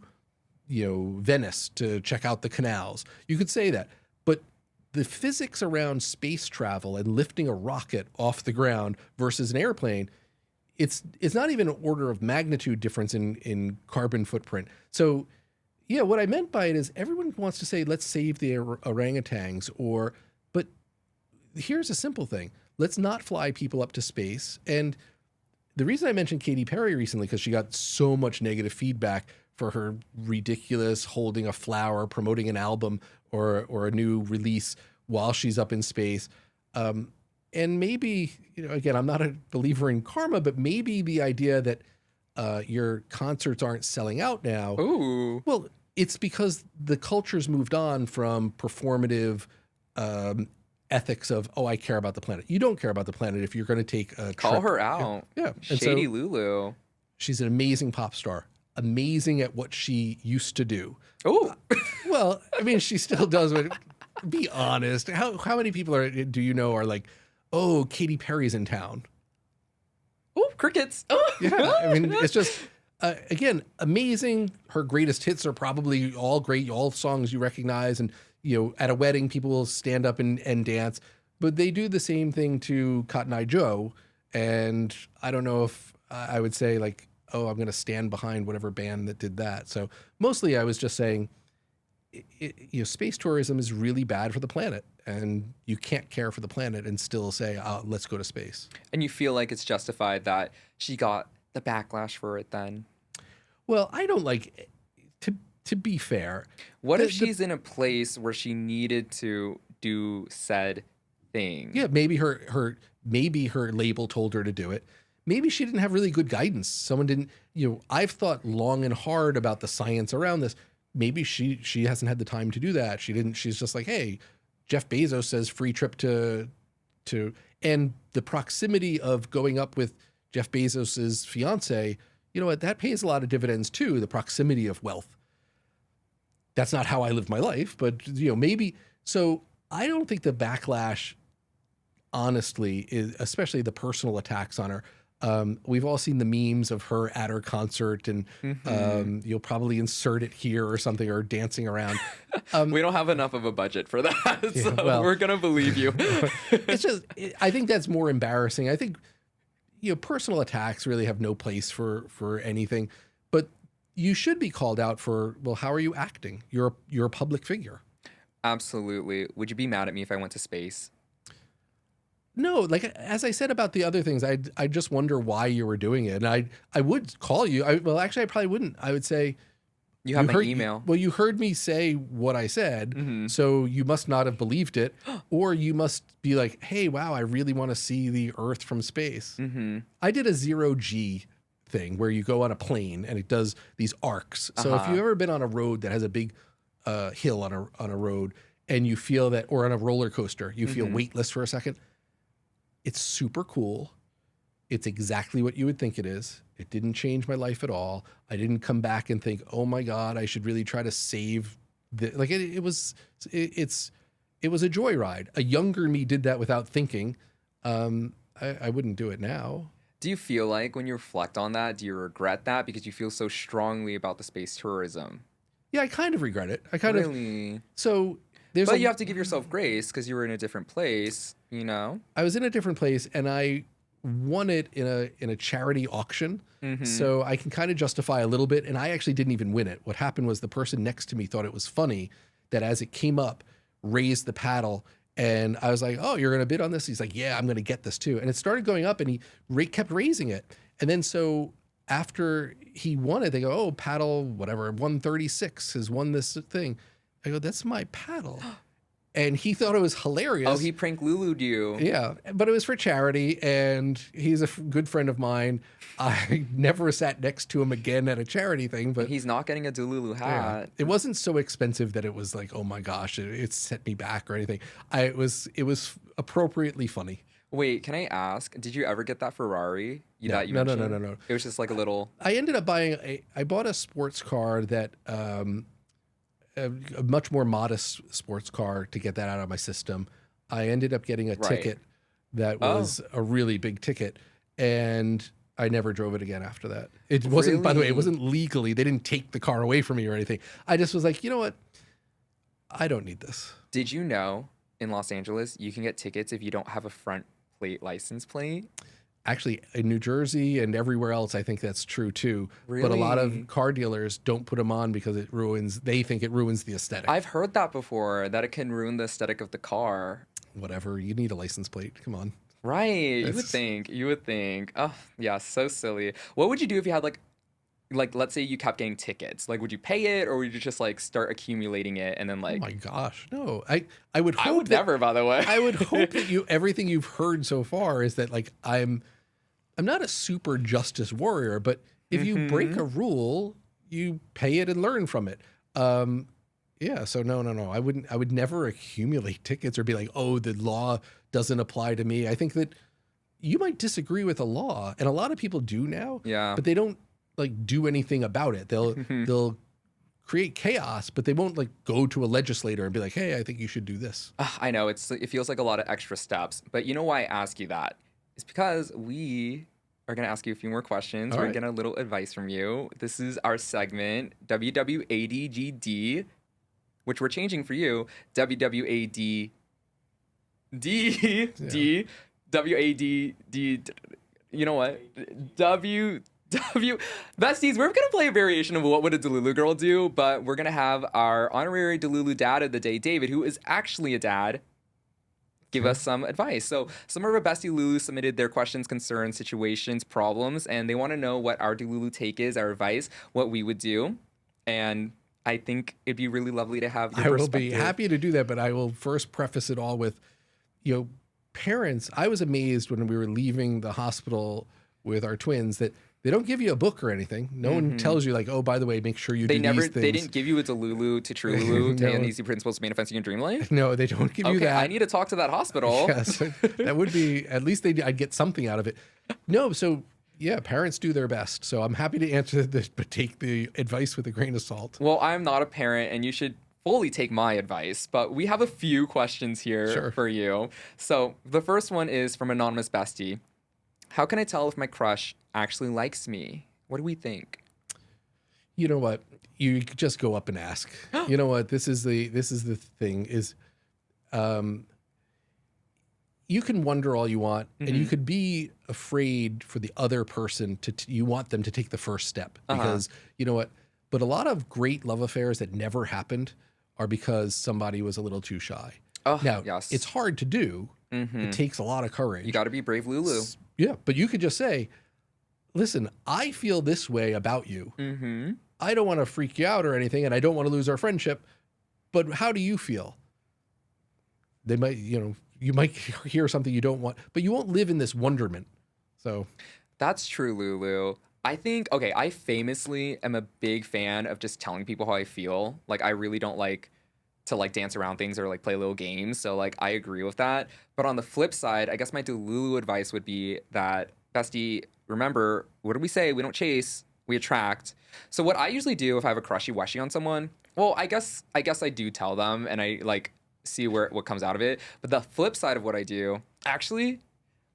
Venice to check out the canals. You could say that, but the physics around space travel and lifting a rocket off the ground versus an airplane, it's not even an order of magnitude difference in carbon footprint. So, yeah, what I meant by it is everyone wants to say, let's save the orangutans, but here's a simple thing. Let's not fly people up to space. And the reason I mentioned Katy Perry recently, because she got so much negative feedback for her ridiculous holding a flower, promoting an album or a new release while she's up in space. And maybe, again, I'm not a believer in karma, but maybe the idea that your concerts aren't selling out now. Ooh. Well, it's because the culture's moved on from performative ethics of, oh, I care about the planet. You don't care about the planet if you're going to take a Call trip. her out. Yeah. And Shady so Lulu. she's an amazing pop star, amazing at what she used to do. Oh. Well, I mean, she still does, but be honest. How many people do you know are like, oh, Katy Perry's in town? Oh, crickets. Oh. Yeah, I mean, it's just, again, amazing. Her greatest hits are probably all great, all songs you recognize. And, at a wedding, people will stand up and dance. But they do the same thing to Cotton Eye Joe. And I don't know if I would say, like, oh, I'm going to stand behind whatever band that did that. So mostly I was just saying, space tourism is really bad for the planet. And you can't care for the planet and still say, oh, let's go to space. And you feel like it's justified that she got the backlash for it then? Well, I don't like, to be fair. What if she's in a place where she needed to do said thing? Yeah, maybe her label told her to do it. Maybe she didn't have really good guidance. Someone didn't, I've thought long and hard about the science around this. Maybe she hasn't had the time to do that. She's just like, hey, Jeff Bezos says free trip to, and the proximity of going up with Jeff Bezos's fiance, you know what, that pays a lot of dividends too, the proximity of wealth. That's not how I live my life, but maybe. So I don't think the backlash, honestly, is, especially the personal attacks on her. We've all seen the memes of her at her concert, and you'll probably insert it here or something, or dancing around. We don't have enough of a budget for that, so well, we're gonna believe you. It's just, I think that's more embarrassing. I think personal attacks really have no place for anything, but you should be called out for, well, how are you acting? You're a public figure. Absolutely. Would you be mad at me if I went to space? No, like, as I said about the other things, I just wonder why you were doing it. And I would call you. Well, actually, I probably wouldn't. I would say, you have my email. Well, you heard me say what I said, so you must not have believed it, or you must be like, hey, wow, I really want to see the Earth from space. I did a 0G thing where you go on a plane and it does these arcs. So if you've ever been on a road that has a big hill on a road, and you feel that, or on a roller coaster, you feel weightless for a second. It's super cool. It's exactly what you would think it is. It didn't change my life at all. I didn't come back and think, oh my God, I should really try to save like it was a joyride. A younger me did that without thinking. I wouldn't do it now. Do you feel like when you reflect on that, do you regret that because you feel so strongly about the space tourism? Yeah, I kind of regret it. Really? So but you have to give yourself grace because you were in a different place, I was in a different place, and I won it in a charity auction. So I can kind of justify a little bit, and I actually didn't even win it. What happened was the person next to me thought it was funny that as it came up, raised the paddle, and I was like, oh, you're going to bid on this? He's like, yeah, I'm going to get this too. And it started going up, and he kept raising it. And then so after he won it, they go, oh, paddle, whatever, 136 has won this thing. I go, that's my paddle. And he thought it was hilarious. Oh, he prank Lulu'd you. Yeah, but it was for charity, and he's a good friend of mine. I never sat next to him again at a charity thing, but He's not getting a Delulu hat. it wasn't so expensive that it was like, oh my gosh, it set me back or anything. It was appropriately funny. Wait, can I ask? Did you ever get that Ferrari? No. That you No. mentioned? It was just like a little. I ended up I bought a sports car that a much more modest sports car to get that out of my system. I ended up getting a ticket that was a really big ticket, and I never drove it again after that. It wasn't, by the way, it wasn't legally. They didn't take the car away from me or anything. I just was like, you know what? I don't need this. Did you know in Los Angeles you can get tickets if you don't have a front plate license plate? Actually, in New Jersey and everywhere else, I think that's true too. Really? But a lot of car dealers don't put them on because they think it ruins the aesthetic. I've heard that before, that it can ruin the aesthetic of the car. Whatever, you need a license plate. Come on. Right. You would think. Oh, yeah, so silly. What would you do if you had like let's say you kept getting tickets? Like, would you pay it, or would you just like start accumulating it and then like? Oh my gosh, no. I would hope I would never, by the way. I would hope that everything you've heard so far is that like I'm not a super justice warrior, but if you break a rule, you pay it and learn from it. Yeah, so no. I would never accumulate tickets or be like, oh, the law doesn't apply to me. I think that you might disagree with a law, and a lot of people do now. Yeah. But they don't like do anything about it. They'll create chaos, but they won't like go to a legislator and be like, hey, I think you should do this. I know it feels like a lot of extra steps, but you know why I ask you that? It's because we are going to ask you a few more questions. We're going to get a little advice from you. This is our segment, WWADGD, which we're changing for you, WWADD, WADD, you know what? Besties, we're going to play a variation of What Would a Delulu Girl Do, but we're going to have our honorary Delulu dad of the day, David, who is actually a dad, give us some advice. So some of our bestie Lulu submitted their questions, concerns, situations, problems, and they want to know what our Delulu take is, our advice, what we would do. And I think it'd be really lovely to have your perspective. I will be happy to do that, but I will first preface it all with, parents. I was amazed when we were leaving the hospital with our twins that they don't give you a book or anything. No one tells you like, oh, by the way, make sure you do these things. They didn't give you a Delulu to Trululu, 10 Easy Principles to Manifesting Your Dream Life? No, they don't give you that. I need to talk to that hospital. Yes, that would be, at least I'd get something out of it. No, so yeah, parents do their best. So I'm happy to answer this, but take the advice with a grain of salt. Well, I'm not a parent, and you should fully take my advice, but we have a few questions here for you. So the first one is from Anonymous Bestie. How can I tell if my crush actually likes me? What do we think? You know what? You just go up and ask. You know what? This is the thing is, you can wonder all you want, and you could be afraid for the other person you want them to take the first step because you know what? But a lot of great love affairs that never happened are because somebody was a little too shy. Now, it's hard to do. It takes a lot of courage. You got to be brave, Lulu. Yeah, but you could just say, listen, I feel this way about you. I don't want to freak you out or anything, and I don't want to lose our friendship, but how do you feel? They might, you might hear something you don't want, but you won't live in this wonderment. So that's true, Lulu. I think, I famously am a big fan of just telling people how I feel. Like, I really don't like to like dance around things or like play little games. So like, I agree with that. But on the flip side, I guess my Delulu advice would be that, bestie, remember, what do we say? We don't chase, we attract. So what I usually do if I have a crushy-wushy on someone, well, I guess I do tell them and I like see what comes out of it. But the flip side of what I do, actually,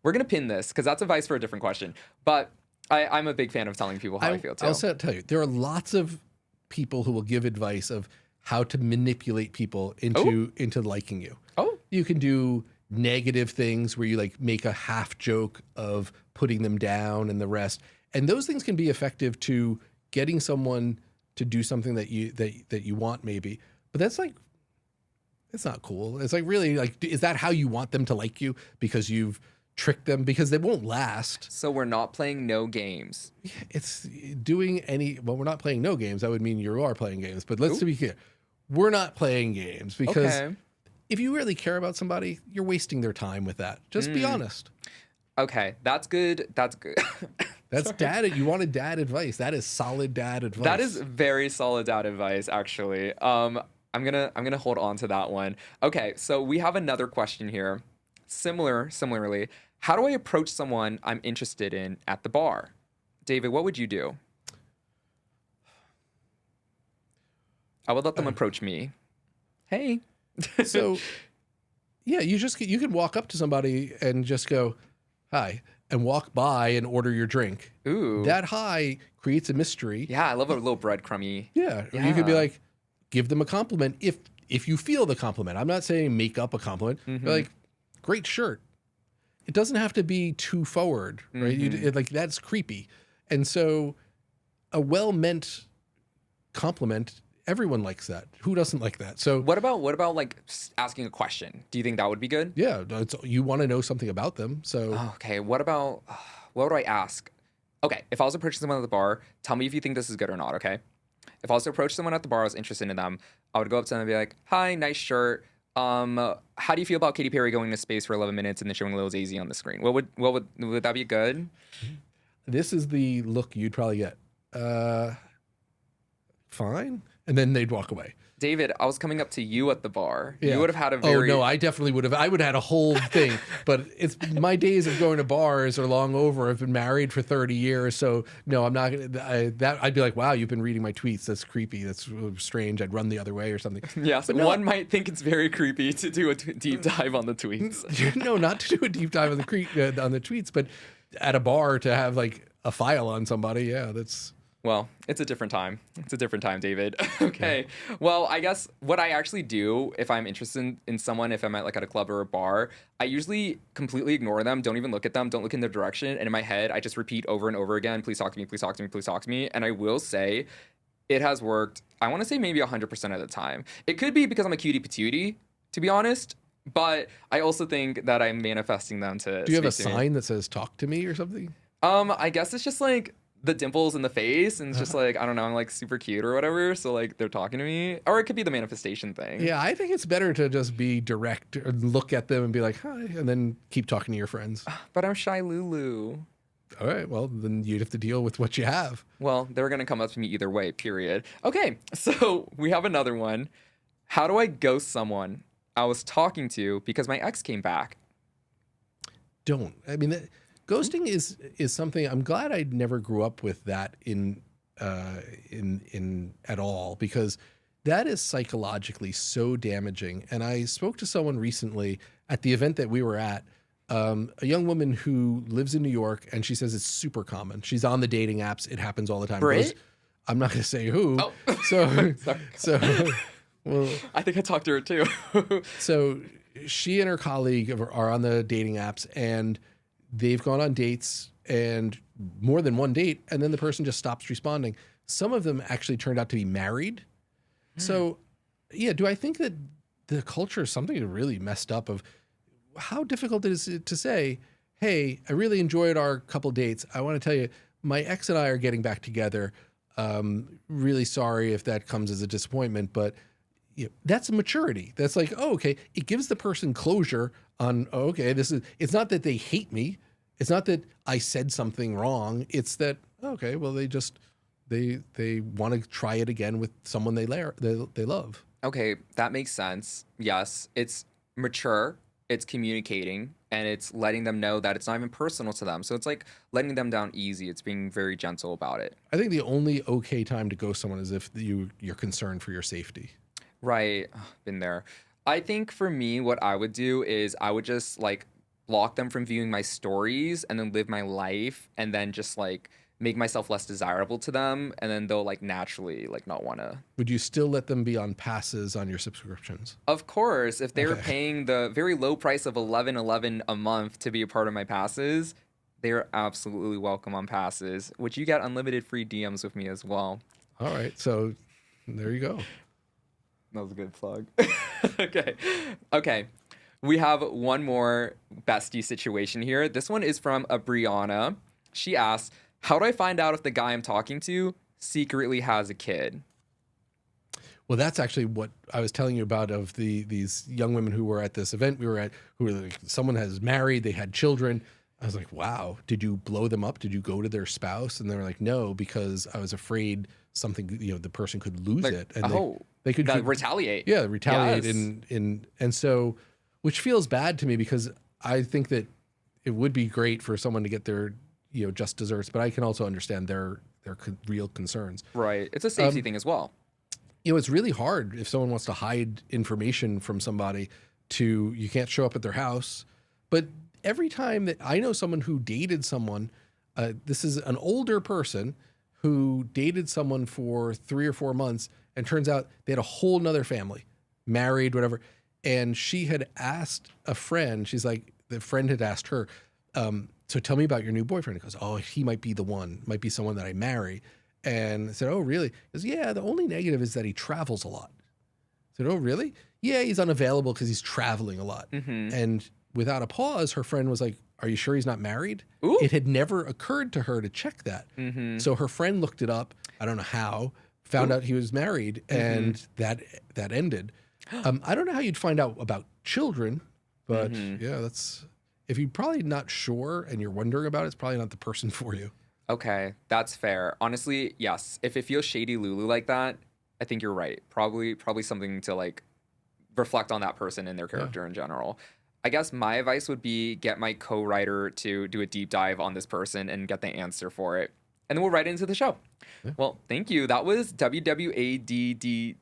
we're going to pin this because that's advice for a different question. But I'm a big fan of telling people how I feel too. I'll tell you, there are lots of people who will give advice of how to manipulate people into liking you. You can do negative things where you like make a half joke of putting them down and the rest. And those things can be effective to getting someone to do something that you want maybe. But that's like, it's not cool. It's like, really, like, is that how you want them to like you? Because you've tricked them, because they won't last. So we're not playing no games. It's doing we're not playing no games. That would mean you are playing games. But let's be clear. we're not playing games because Okay. if you really care about somebody, you're wasting their time with that. Just be honest. Okay, that's good. That's good. That's Sorry. dad. You wanted dad advice. That is solid dad advice. That is very solid dad advice, actually. I'm gonna hold on to that one. Okay, so we have another question here. Similarly, how do I approach someone I'm interested in at the bar? David, what would you do? I would let them approach me. Hey. So, yeah, you can walk up to somebody and just go, hi, and walk by and order your drink. Ooh. That hi creates a mystery. Yeah, I love a little breadcrummy. Yeah. Or you could be Yeah. like, give them a compliment if you feel the compliment. I'm not saying make up a compliment. Be like, great shirt. It doesn't have to be too forward, right? Like that's creepy. And so a well-meant compliment, everyone likes that. Who doesn't like that? So What about like asking a question? Do you think that would be good? yeah, you want to know something about them. So Okay, what would I ask? Okay, if I was approaching someone at the bar, tell me if you think this is good or not, okay? If I was to approach someone at the bar, I was interested in them, I would go up to them and be like, hi, nice shirt. How do you feel about Katy Perry going to space for 11 minutes and then showing Lil Daisy on the screen? Would that be good? this is the look you'd probably get. Fine. And then they'd walk away. David, I was coming up to you at the bar. Yeah. You would have had a very Oh no, I definitely would have. I would have had a whole thing. But it's my days of going to bars are long over. I've been married for 30 years, so no, I'm not gonna. I'd be like, wow, you've been reading my tweets. That's creepy. That's strange. I'd run the other way or something. Yes, But no, one might think it's very creepy to do a deep dive on the tweets. no, not to do a deep dive on the tweets, but at a bar to have like a file on somebody. Yeah, that's. Well, it's a different time. It's a different time, David. Okay. Yeah. Well, I guess what I actually do if I'm interested in someone, if I'm at a club or a bar, I usually completely ignore them, don't even look at them, don't look in their direction. And in my head, I just repeat over and over again, please talk to me, please talk to me, please talk to me. And I will say it has worked, I want to say maybe 100% of the time. It could be because I'm a cutie patootie, to be honest. But I also think that I'm manifesting them to. Do you have a speak to me. sign that says "talk to me" or something? I guess it's just like the dimples in the face, and it's just like, I don't know, I'm like super cute or whatever. So like they're talking to me, or it could be the manifestation thing. Yeah, I think it's better to just be direct, or look at them and be like, hi, and then keep talking to your friends. But I'm shy Lulu. All right, well, then you'd have to deal with what you have. Well, they're gonna come up to me either way, period. Okay, so we have another one. How do I ghost someone I was talking to because my ex came back? Don't. I mean, ghosting is something. I'm glad I never grew up with that in at all, because that is psychologically so damaging. And I spoke to someone recently at the event that we were at, a young woman who lives in New York, and she says it's super common. She's on the dating apps. It happens all the time. Brit? I'm not going to say who. Oh. So, Sorry. so, well, I think I talked to her too. so she and her colleague are on the dating apps, and they've gone on dates, and more than one date, and then the person just stops responding. Some of them actually turned out to be married. So, yeah, do I think that the culture is something really messed up of how difficult it is to say, hey, I really enjoyed our couple dates. I want to tell you, my ex and I are getting back together. Really sorry if that comes as a disappointment, but you know, that's maturity. That's like, oh, okay. It gives the person closure on, oh, okay, it's not that they hate me. It's not that I said something wrong. It's that, okay, well, they want to try it again with someone they love. Okay, that makes sense. Yes, it's mature, it's communicating, and it's letting them know that it's not even personal to them. So it's like letting them down easy. It's being very gentle about it. I think the only okay time to ghost someone is if you're concerned for your safety. Right. Ugh, been there. I think for me, what I would do is I would just like block them from viewing my stories and then live my life, and then just like make myself less desirable to them, and then they'll like naturally like not want to. Would you still let them be on passes on your subscriptions? Of course, if they were paying the very low price of $11.11 a month to be a part of my passes, they are absolutely welcome on passes, which you get unlimited free DMs with me as well. All right, so there you go. That was a good plug. Okay. We have one more bestie situation here. This one is from a Brianna. She asks, how do I find out if the guy I'm talking to secretly has a kid? Well, that's actually what I was telling you about of these young women who were at this event we were at, who were like, someone has married, they had children. I was like, wow, did you blow them up? Did you go to their spouse? And they were like, no, because I was afraid something, the person could lose Like, it. And oh, they could retaliate. Yeah, retaliate. Yes. And so, which feels bad to me because I think that it would be great for someone to get their, just desserts, but I can also understand their real concerns. Right. It's a safety thing as well. It's really hard if someone wants to hide information from somebody you can't show up at their house. But every time that I know someone who dated someone, this is an older person who dated someone for 3 or 4 months, and turns out they had a whole nother family, married, whatever. And she had asked a friend, she's like, the friend had asked her, so tell me about your new boyfriend. He goes, oh, he might be the one, might be someone that I marry. And I said, oh, really? He goes, yeah, the only negative is that he travels a lot. I said, oh, really? Yeah, he's unavailable because he's traveling a lot. Mm-hmm. And without a pause, her friend was like, are you sure he's not married? Ooh. It had never occurred to her to check that. Mm-hmm. So her friend looked it up. I don't know how, found out he was married, and that ended. I don't know how you'd find out about children, but yeah, if you're probably not sure and you're wondering about it, it's probably not the person for you. Okay, that's fair. Honestly, yes. If it feels shady Lulu like that, I think you're right. Probably something to like reflect on that person and their character in general. I guess my advice would be get my co-writer to do a deep dive on this person and get the answer for it. And then we'll write into the show. Yeah. Well, thank you. That was WWADDD.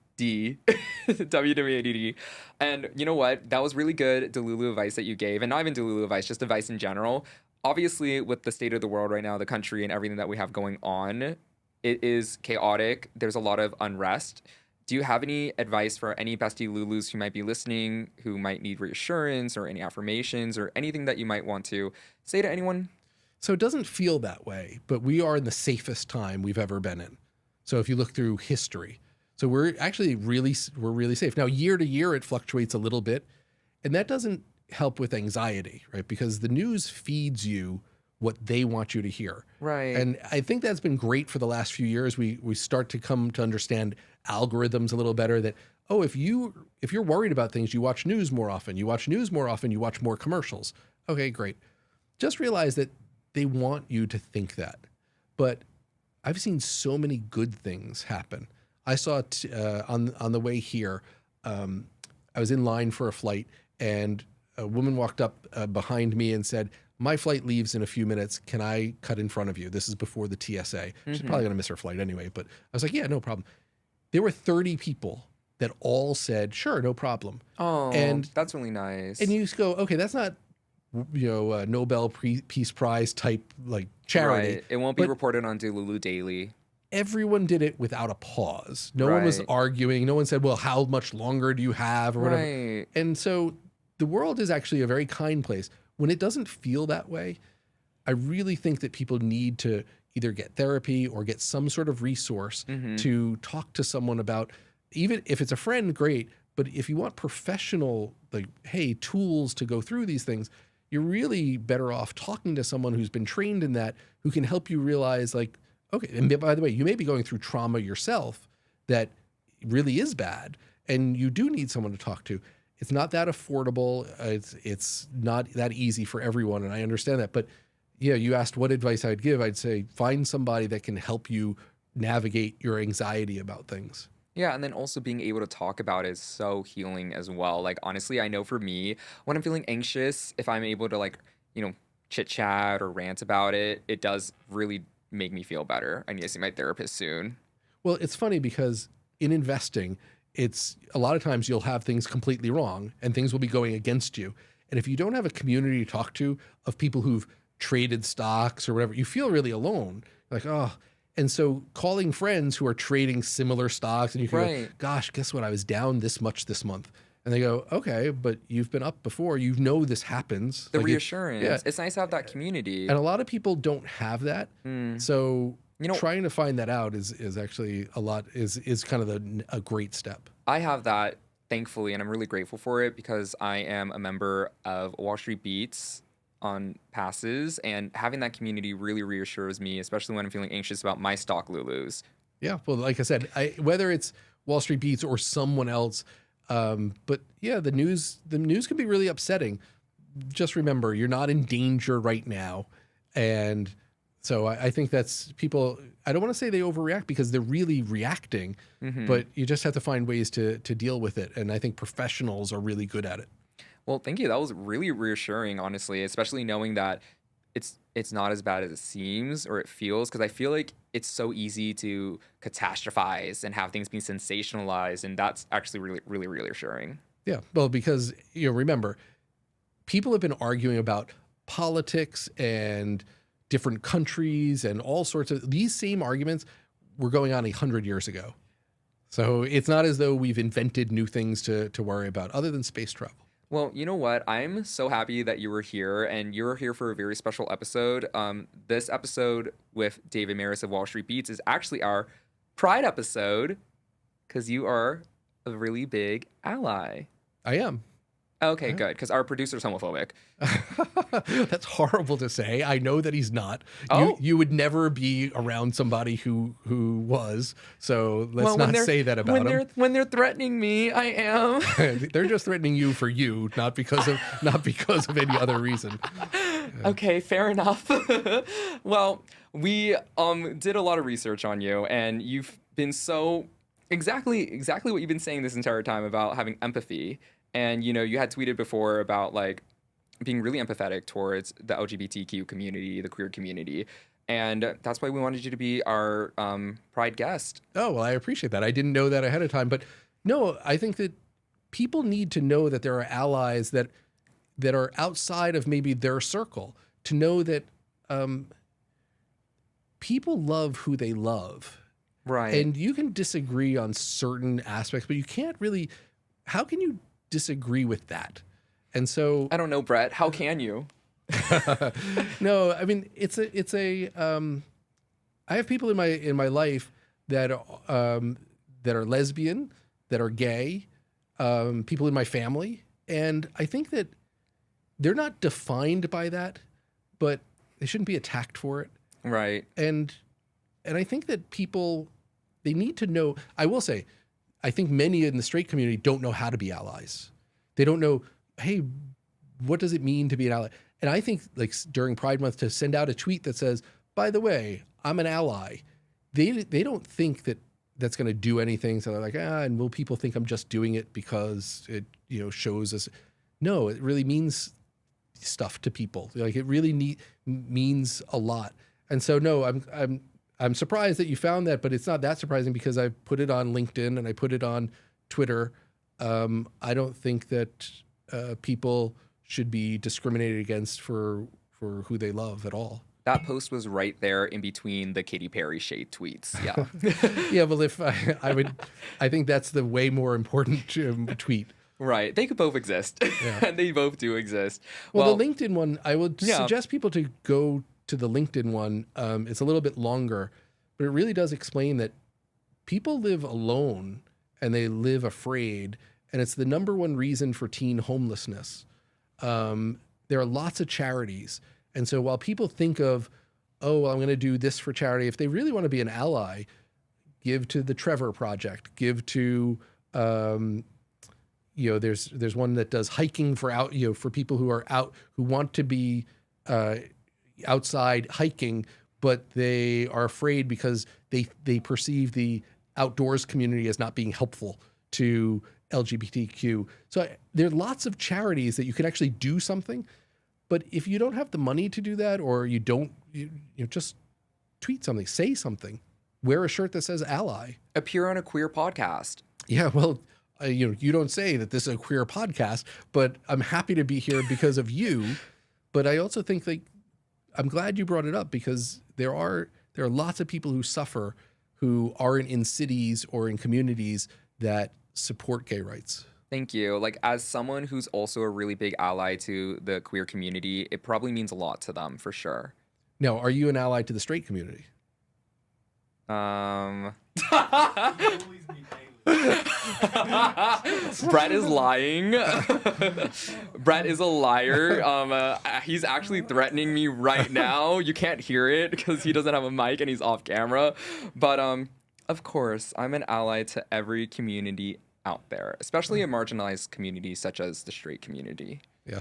WWADD. And you know what? That was really good Delulu advice that you gave. And not even Delulu advice, just advice in general. Obviously, with the state of the world right now, the country and everything that we have going on, it is chaotic. There's a lot of unrest. Do you have any advice for any bestie Lulus who might be listening, who might need reassurance or any affirmations or anything that you might want to say to anyone? So it doesn't feel that way, but we are in the safest time we've ever been in. So if you look through history, so we're actually really safe. Now, year to year, it fluctuates a little bit, and that doesn't help with anxiety, right? Because the news feeds you what they want you to hear. Right. And I think that's been great for the last few years. We start to come to understand algorithms a little better, that, oh, if you're worried about things, you watch news more often. You watch news more often, you watch more commercials. Okay, great. Just realize that they want you to think that. But I've seen so many good things happen. I saw on the way here, I was in line for a flight, and a woman walked up behind me and said, my flight leaves in a few minutes. Can I cut in front of you? This is before the TSA. She's probably going to miss her flight anyway. But I was like, yeah, no problem. There were 30 people that all said, sure, no problem. Oh, and that's really nice. And you just go, okay, that's not, Nobel Peace Prize type like charity. Right. It won't be reported on Delulu Daily. Everyone did it without a pause. No one was arguing. No one said, well, how much longer do you have or whatever. Right. And so the world is actually a very kind place. When it doesn't feel that way, I really think that people need to either get therapy or get some sort of resource to talk to someone about, even if it's a friend, great. But if you want professional, like, hey, tools to go through these things, you're really better off talking to someone who's been trained in that, who can help you realize, like, okay, and by the way, you may be going through trauma yourself that really is bad, and you do need someone to talk to. It's not that affordable. It's not that easy for everyone, and I understand that. But yeah, you asked what advice I'd give. I'd say find somebody that can help you navigate your anxiety about things. Yeah, and then also being able to talk about it is so healing as well. Like, honestly, I know for me, when I'm feeling anxious, if I'm able to, like, chit chat or rant about it, it does really make me feel better. I need to see my therapist soon. Well, it's funny because in investing, it's a lot of times you'll have things completely wrong and things will be going against you. And if you don't have a community to talk to of people who've traded stocks or whatever, you feel really alone. Like, oh. And so calling friends who are trading similar stocks, and you can go, gosh, guess what? I was down this much this month. And they go, okay, but you've been up before. You know this happens. The reassurance. It's nice to have that community. And a lot of people don't have that. So trying to find that out is actually is kind of a great step. I have that, thankfully, and I'm really grateful for it because I am a member of Wall Street Beats on passes, and having that community really reassures me, especially when I'm feeling anxious about my stock Lulus. Yeah, well, like I said, whether it's Wall Street Beats or someone else. But yeah, the news can be really upsetting. Just remember, you're not in danger right now. And so I think that's people, I don't want to say they overreact because they're really reacting, but you just have to find ways to deal with it. And I think professionals are really good at it. Well, thank you. That was really reassuring, honestly, especially knowing that it's not as bad as it seems or it feels, because I feel like it's so easy to catastrophize and have things be sensationalized, and that's actually really, really, really reassuring. Yeah, well, because remember, people have been arguing about politics and different countries and all sorts of these same arguments were going on 100 years ago. So it's not as though we've invented new things to worry about other than space travel. Well, you know what? I'm so happy that you were here, and you're here for a very special episode. This episode with David Maris of Wall Street Beats is actually our Pride episode, because you are a really big ally. I am. Okay, good, because our producer's homophobic. That's horrible to say. I know that he's not. Oh. You would never be around somebody who was. So let's not say that about him. When they're threatening me, I am. They're just threatening you for you, not because of any other reason. Okay, fair enough. Well, we did a lot of research on you, and you've been so exactly what you've been saying this entire time about having empathy. And, you had tweeted before about, like, being really empathetic towards the LGBTQ community, the queer community. And that's why we wanted you to be our Pride guest. Oh, well, I appreciate that. I didn't know that ahead of time. But no, I think that people need to know that there are allies that are outside of maybe their circle, to know that people love who they love. Right. And you can disagree on certain aspects, but you can't really, how can you disagree with that? And so I don't know, Brett, how can you? No, I mean, it's a I have people in my life that are lesbian, that are gay, people in my family, and I think that they're not defined by that, but they shouldn't be attacked for it. Right. And I think that people, they need to know. I will say, I think many in the straight community don't know how to be allies. They don't know, hey, what does it mean to be an ally? And I think, like, during Pride Month, to send out a tweet that says, by the way, I'm an ally, they don't think that that's going to do anything. So they're like, and will people think I'm just doing it because it shows us? No, it really means stuff to people. Like, it really means a lot. And so no, I'm surprised that you found that, but it's not that surprising because I put it on LinkedIn and I put it on Twitter. I don't think that people should be discriminated against for who they love at all. That post was right there in between the Katy Perry shade tweets. Yeah. Yeah, well, if I think that's the way more important tweet. Right. They could both exist. Yeah. And they both do exist. Well, the LinkedIn one, I would suggest people to go to the LinkedIn one. It's a little bit longer, but it really does explain that people live alone and they live afraid. And it's the number one reason for teen homelessness. There are lots of charities. And so while people think of, oh, well, I'm going to do this for charity, if they really want to be an ally, give to the Trevor Project, give to, there's one that does hiking for people who are out, who want to be outside hiking, but they are afraid because they perceive the outdoors community as not being helpful to LGBTQ. So there are lots of charities that you can actually do something. But if you don't have the money to do that, or you don't, just tweet something, say something, wear a shirt that says ally. Appear on a queer podcast. Yeah, well, you don't say that this is a queer podcast, but I'm happy to be here because of you. But I also think I'm glad you brought it up, because there are lots of people who suffer who aren't in cities or in communities that support gay rights. Thank you. Like, as someone who's also a really big ally to the queer community, it probably means a lot to them, for sure. Now, are you an ally to the straight community? Brett is lying. Brett is a liar. He's actually threatening me right now. You can't hear it because he doesn't have a mic and he's off camera. But Of course, I'm an ally to every community out there, especially a marginalized community such as the straight community. Yeah,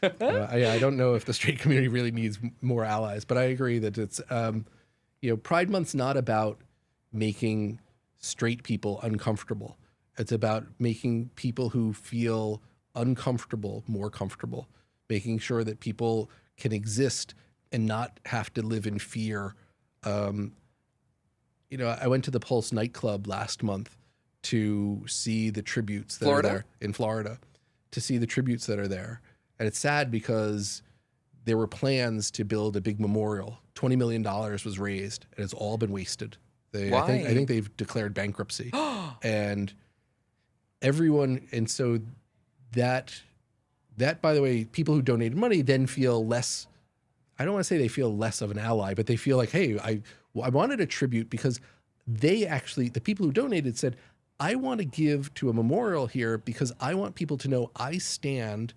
I don't know if the straight community really needs more allies, but I agree that it's, Pride Month's not about making straight people uncomfortable. It's about making people who feel uncomfortable more comfortable, making sure that people can exist and not have to live in fear. I went to the Pulse nightclub last month to see the tributes that are there in Florida, to see the tributes that are there. And it's sad because there were plans to build a big memorial. $20 million was raised, and it's all been wasted. Why? I think they've declared bankruptcy. And everyone, and so that, by the way, people who donated money then feel less, I don't want to say they feel less of an ally, but they feel like, hey, I wanted a tribute because they actually, the people who donated said, I want to give to a memorial here because I want people to know I stand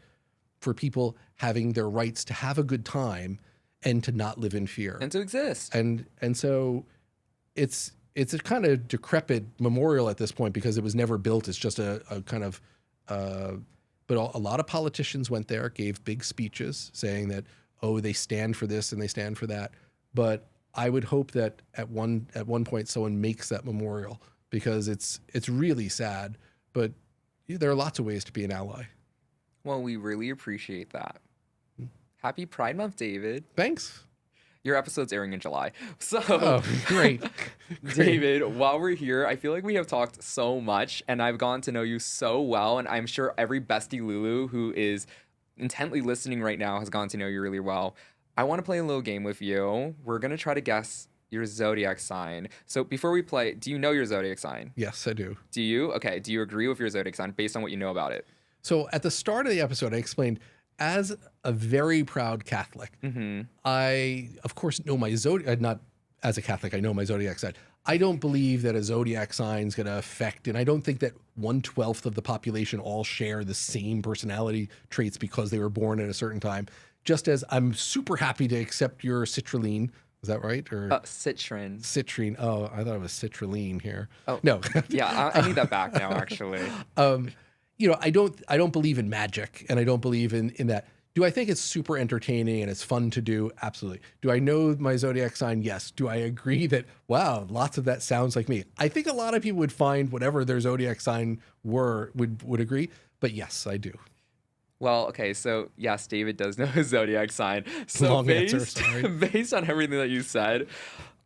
for people having their rights to have a good time and to not live in fear. And to exist. And so it's a kind of decrepit memorial at this point because it was never built. It's just a kind of, but a lot of politicians went there, gave big speeches saying that, oh, they stand for this and they stand for that. But I would hope that at one point someone makes that memorial because it's really sad. But there are lots of ways to be an ally. Well, we really appreciate that. Happy Pride Month, David. Thanks. Your episode's airing in July. So, great. David, while we're here, I feel like we have talked so much and I've gotten to know you so well. And I'm sure every bestie Lulu who is intently listening right now has gotten to know you really well. I want to play a little game with you. We're going to try to guess your zodiac sign. So before we play, do you know your zodiac sign? Yes, I do. Do you? Okay. Do you agree with your zodiac sign based on what you know about it? So at the start of the episode, I explained, as a very proud Catholic, I, of course, know my zodiac, not as a Catholic, I know my zodiac sign. I don't believe that a zodiac sign is going to affect, and I don't think that 1/12 of the population all share the same personality traits because they were born at a certain time. Just as I'm super happy to accept your citrulline. Is that right? Or Citrine. Citrine. Oh, I thought it was citrulline here. Oh, no. Yeah, I need that back now, actually. I don't believe in magic, and I don't believe in that. Do I think it's super entertaining and it's fun to do? Absolutely. Do I know my zodiac sign? Yes. Do I agree that, wow, lots of that sounds like me? I think a lot of people would find whatever their zodiac sign would agree, but yes, I do. Well, okay, so yes, David does know his zodiac sign. So Long answer, sorry. Based on everything that you said,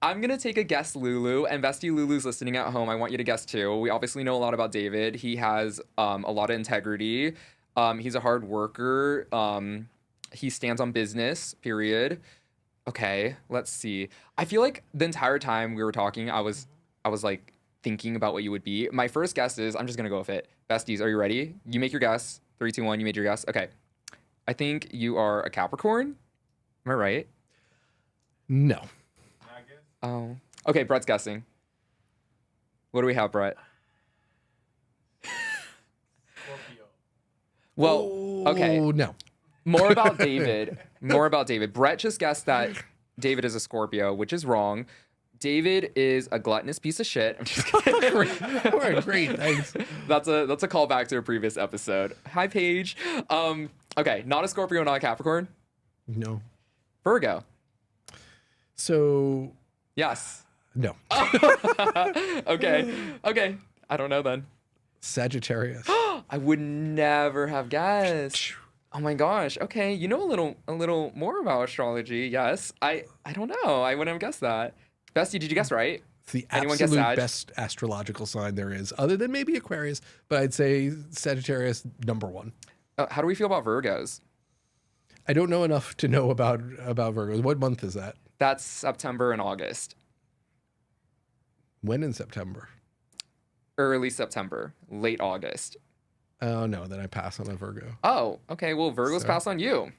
I'm going to take a guess, Lulu, and bestie Lulu's listening at home. I want you to guess too. We obviously know a lot about David. He has a lot of integrity. He's a hard worker. He stands on business, period. Okay, let's see. I feel like the entire time we were talking, I was like thinking about what you would be. My first guess is, I'm just going to go with it. Besties, are you ready? You make your guess. 3, 2, 1, you made your guess. Okay. I think you are a Capricorn. Am I right? No. Oh. Okay, Brett's guessing. What do we have, Brett? Scorpio. Well, okay. No. More about David. Brett just guessed that David is a Scorpio, which is wrong. David is a gluttonous piece of shit. I'm just kidding. Great, thanks. That's a callback to a previous episode. Hi, Paige. Okay, not a Scorpio, not a Capricorn. No. Virgo. So. Yes. No. Okay. I don't know then. Sagittarius. I would never have guessed. Oh my gosh. Okay, you know a little more about astrology. Yes. I don't know. I wouldn't have guessed that. Bestie, did you guess right? It's the Anyone guess absolute Sag? best astrological sign there is, other than maybe Aquarius, but I'd say Sagittarius #1. How do we feel about Virgos? I don't know enough to know about Virgos. What month is that? That's September and August. When in September? Early September, late August. Oh, no, then I pass on a Virgo. Oh, okay. Well, Virgos pass on you.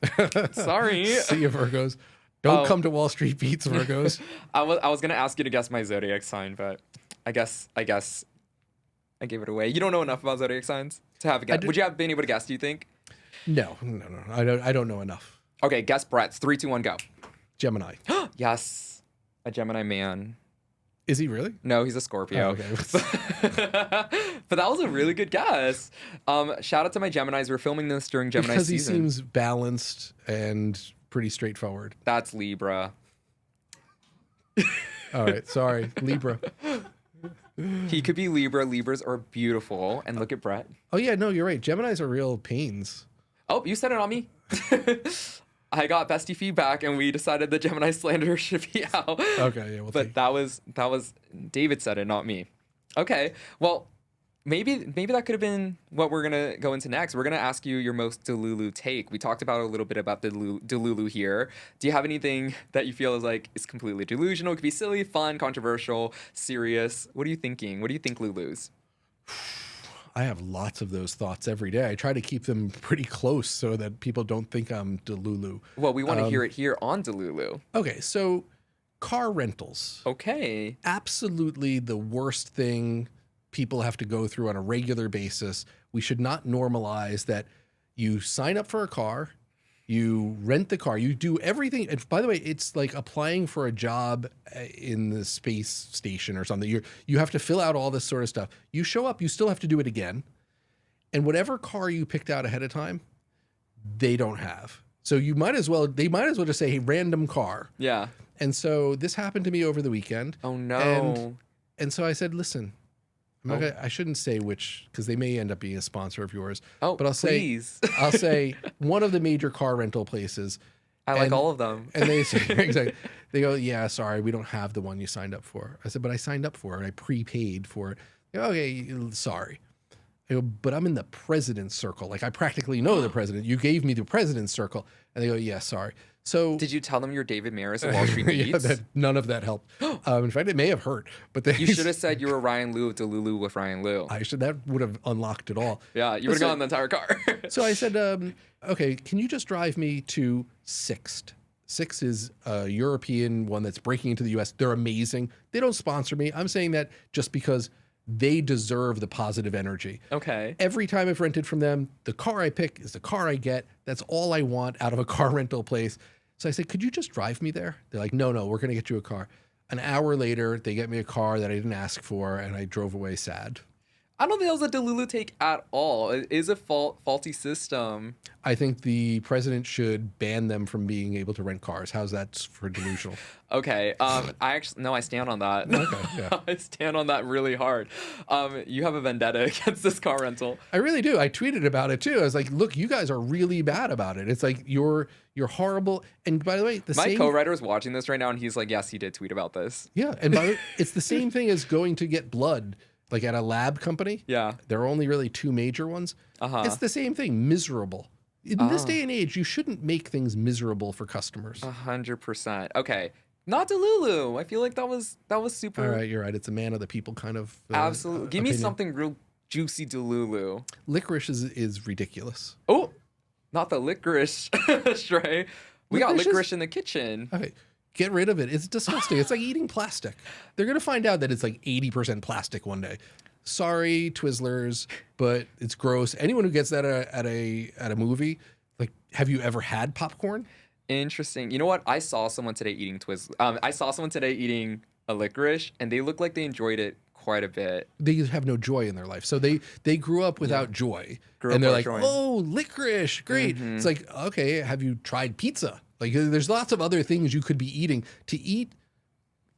Sorry. See you, Virgos. Don't come to Wall Street Beats, Virgos. I was gonna ask you to guess my zodiac sign, but I guess I gave it away. You don't know enough about zodiac signs to have a guess. Would you have been able to guess, do you think? No. I don't know enough. Okay, guess Brett's. 3, 2, 1, go. Gemini. Yes. A Gemini man. Is he really? No, he's a Scorpio. Oh, okay. But that was a really good guess. Shout out to my Geminis. We're filming this during Gemini Because season. he seems balanced and pretty straightforward. That's Libra. All right, sorry, Libra. He could be Libra. Libras are beautiful. And look at Brett. Oh yeah, no, you're right. Geminis are real pains. Oh, you said it on me. I got bestie feedback, and we decided the Gemini slander should be out. Okay, yeah, But that was David said it, not me. Okay, well, maybe that could have been what we're gonna go into next. We're gonna ask you your most Delulu take. We talked about a little bit about the Delulu here. Do you have anything that you feel is completely delusional? It could be silly, fun, controversial, serious. What are you thinking? What do you think Lulu's? I have lots of those thoughts every day. I try to keep them pretty close so that people don't think I'm Delulu. Well, we want to hear it here on Delulu. Okay, so car rentals. Okay. Absolutely the worst thing people have to go through on a regular basis. We should not normalize that you sign up for a car, you rent the car, you do everything. And by the way, it's like applying for a job in the space station or something. You have to fill out all this sort of stuff. You show up, you still have to do it again. And whatever car you picked out ahead of time, they don't have. So they might as well just say, hey, random car. Yeah. And so this happened to me over the weekend. Oh no. And so I said, listen, I shouldn't say which, because they may end up being a sponsor of yours. Oh, but please. I'll say one of the major car rental places. I like all of them. And they say, exactly. They go, yeah, sorry, we don't have the one you signed up for. I said, but I signed up for it. I prepaid for it. They go, okay, sorry. I go, but I'm in the president's circle. Like I practically know the president. You gave me the president's circle. And they go, yeah, sorry. So did you tell them you're David Maris of Wall Street Beats? Yeah, none of that helped. In fact, it may have hurt. But you should have said you were Ryan Liu of Delulu with Ryan Liu. That would have unlocked it all. Yeah, you would have gone the entire car. So I said, okay, can you just drive me to Sixt? Sixt is a European one that's breaking into the US. They're amazing. They don't sponsor me. I'm saying that just because they deserve the positive energy. Okay. Every time I've rented from them, the car I pick is the car I get. That's all I want out of a car rental place. So I said, could you just drive me there? They're like, no, we're going to get you a car. An hour later, they get me a car that I didn't ask for, and I drove away sad. I don't think that was a Delulu take at all. It is a faulty system. I think the president should ban them from being able to rent cars. How's that for delusional? Okay. I stand on that. Okay, yeah. I stand on that really hard. You have a vendetta against this car rental. I really do. I tweeted about it too. I was like, look, you guys are really bad about it. It's like you're horrible. And by the way, my co-writer is watching this right now, and he's like, yes, he did tweet about this. Yeah, and by the way, it's the same thing as going to get blood. Like at a lab company, yeah, there are only really two major ones. It's the same thing, miserable. In this day and age, you shouldn't make things miserable for customers. 100%. Okay, not Delulu. I feel like that was super. All right, you're right. It's a man of the people kind of. Absolutely. Give me opinion. something real juicy Delulu. Licorice is ridiculous. Oh, not the licorice stray. We got licorice in the kitchen. Okay. Get rid of it. It's disgusting. It's like eating plastic. They're going to find out that it's like 80% plastic one day. Sorry, Twizzlers, but it's gross. Anyone who gets that at a movie, like, have you ever had popcorn? Interesting. You know what? I saw someone today eating I saw someone today eating a licorice, and they looked like they enjoyed it quite a bit. They have no joy in their life. So they grew up without joy. And they're like, oh, licorice, great. Mm-hmm. It's like, okay, have you tried pizza? Like, there's lots of other things you could be eating. To eat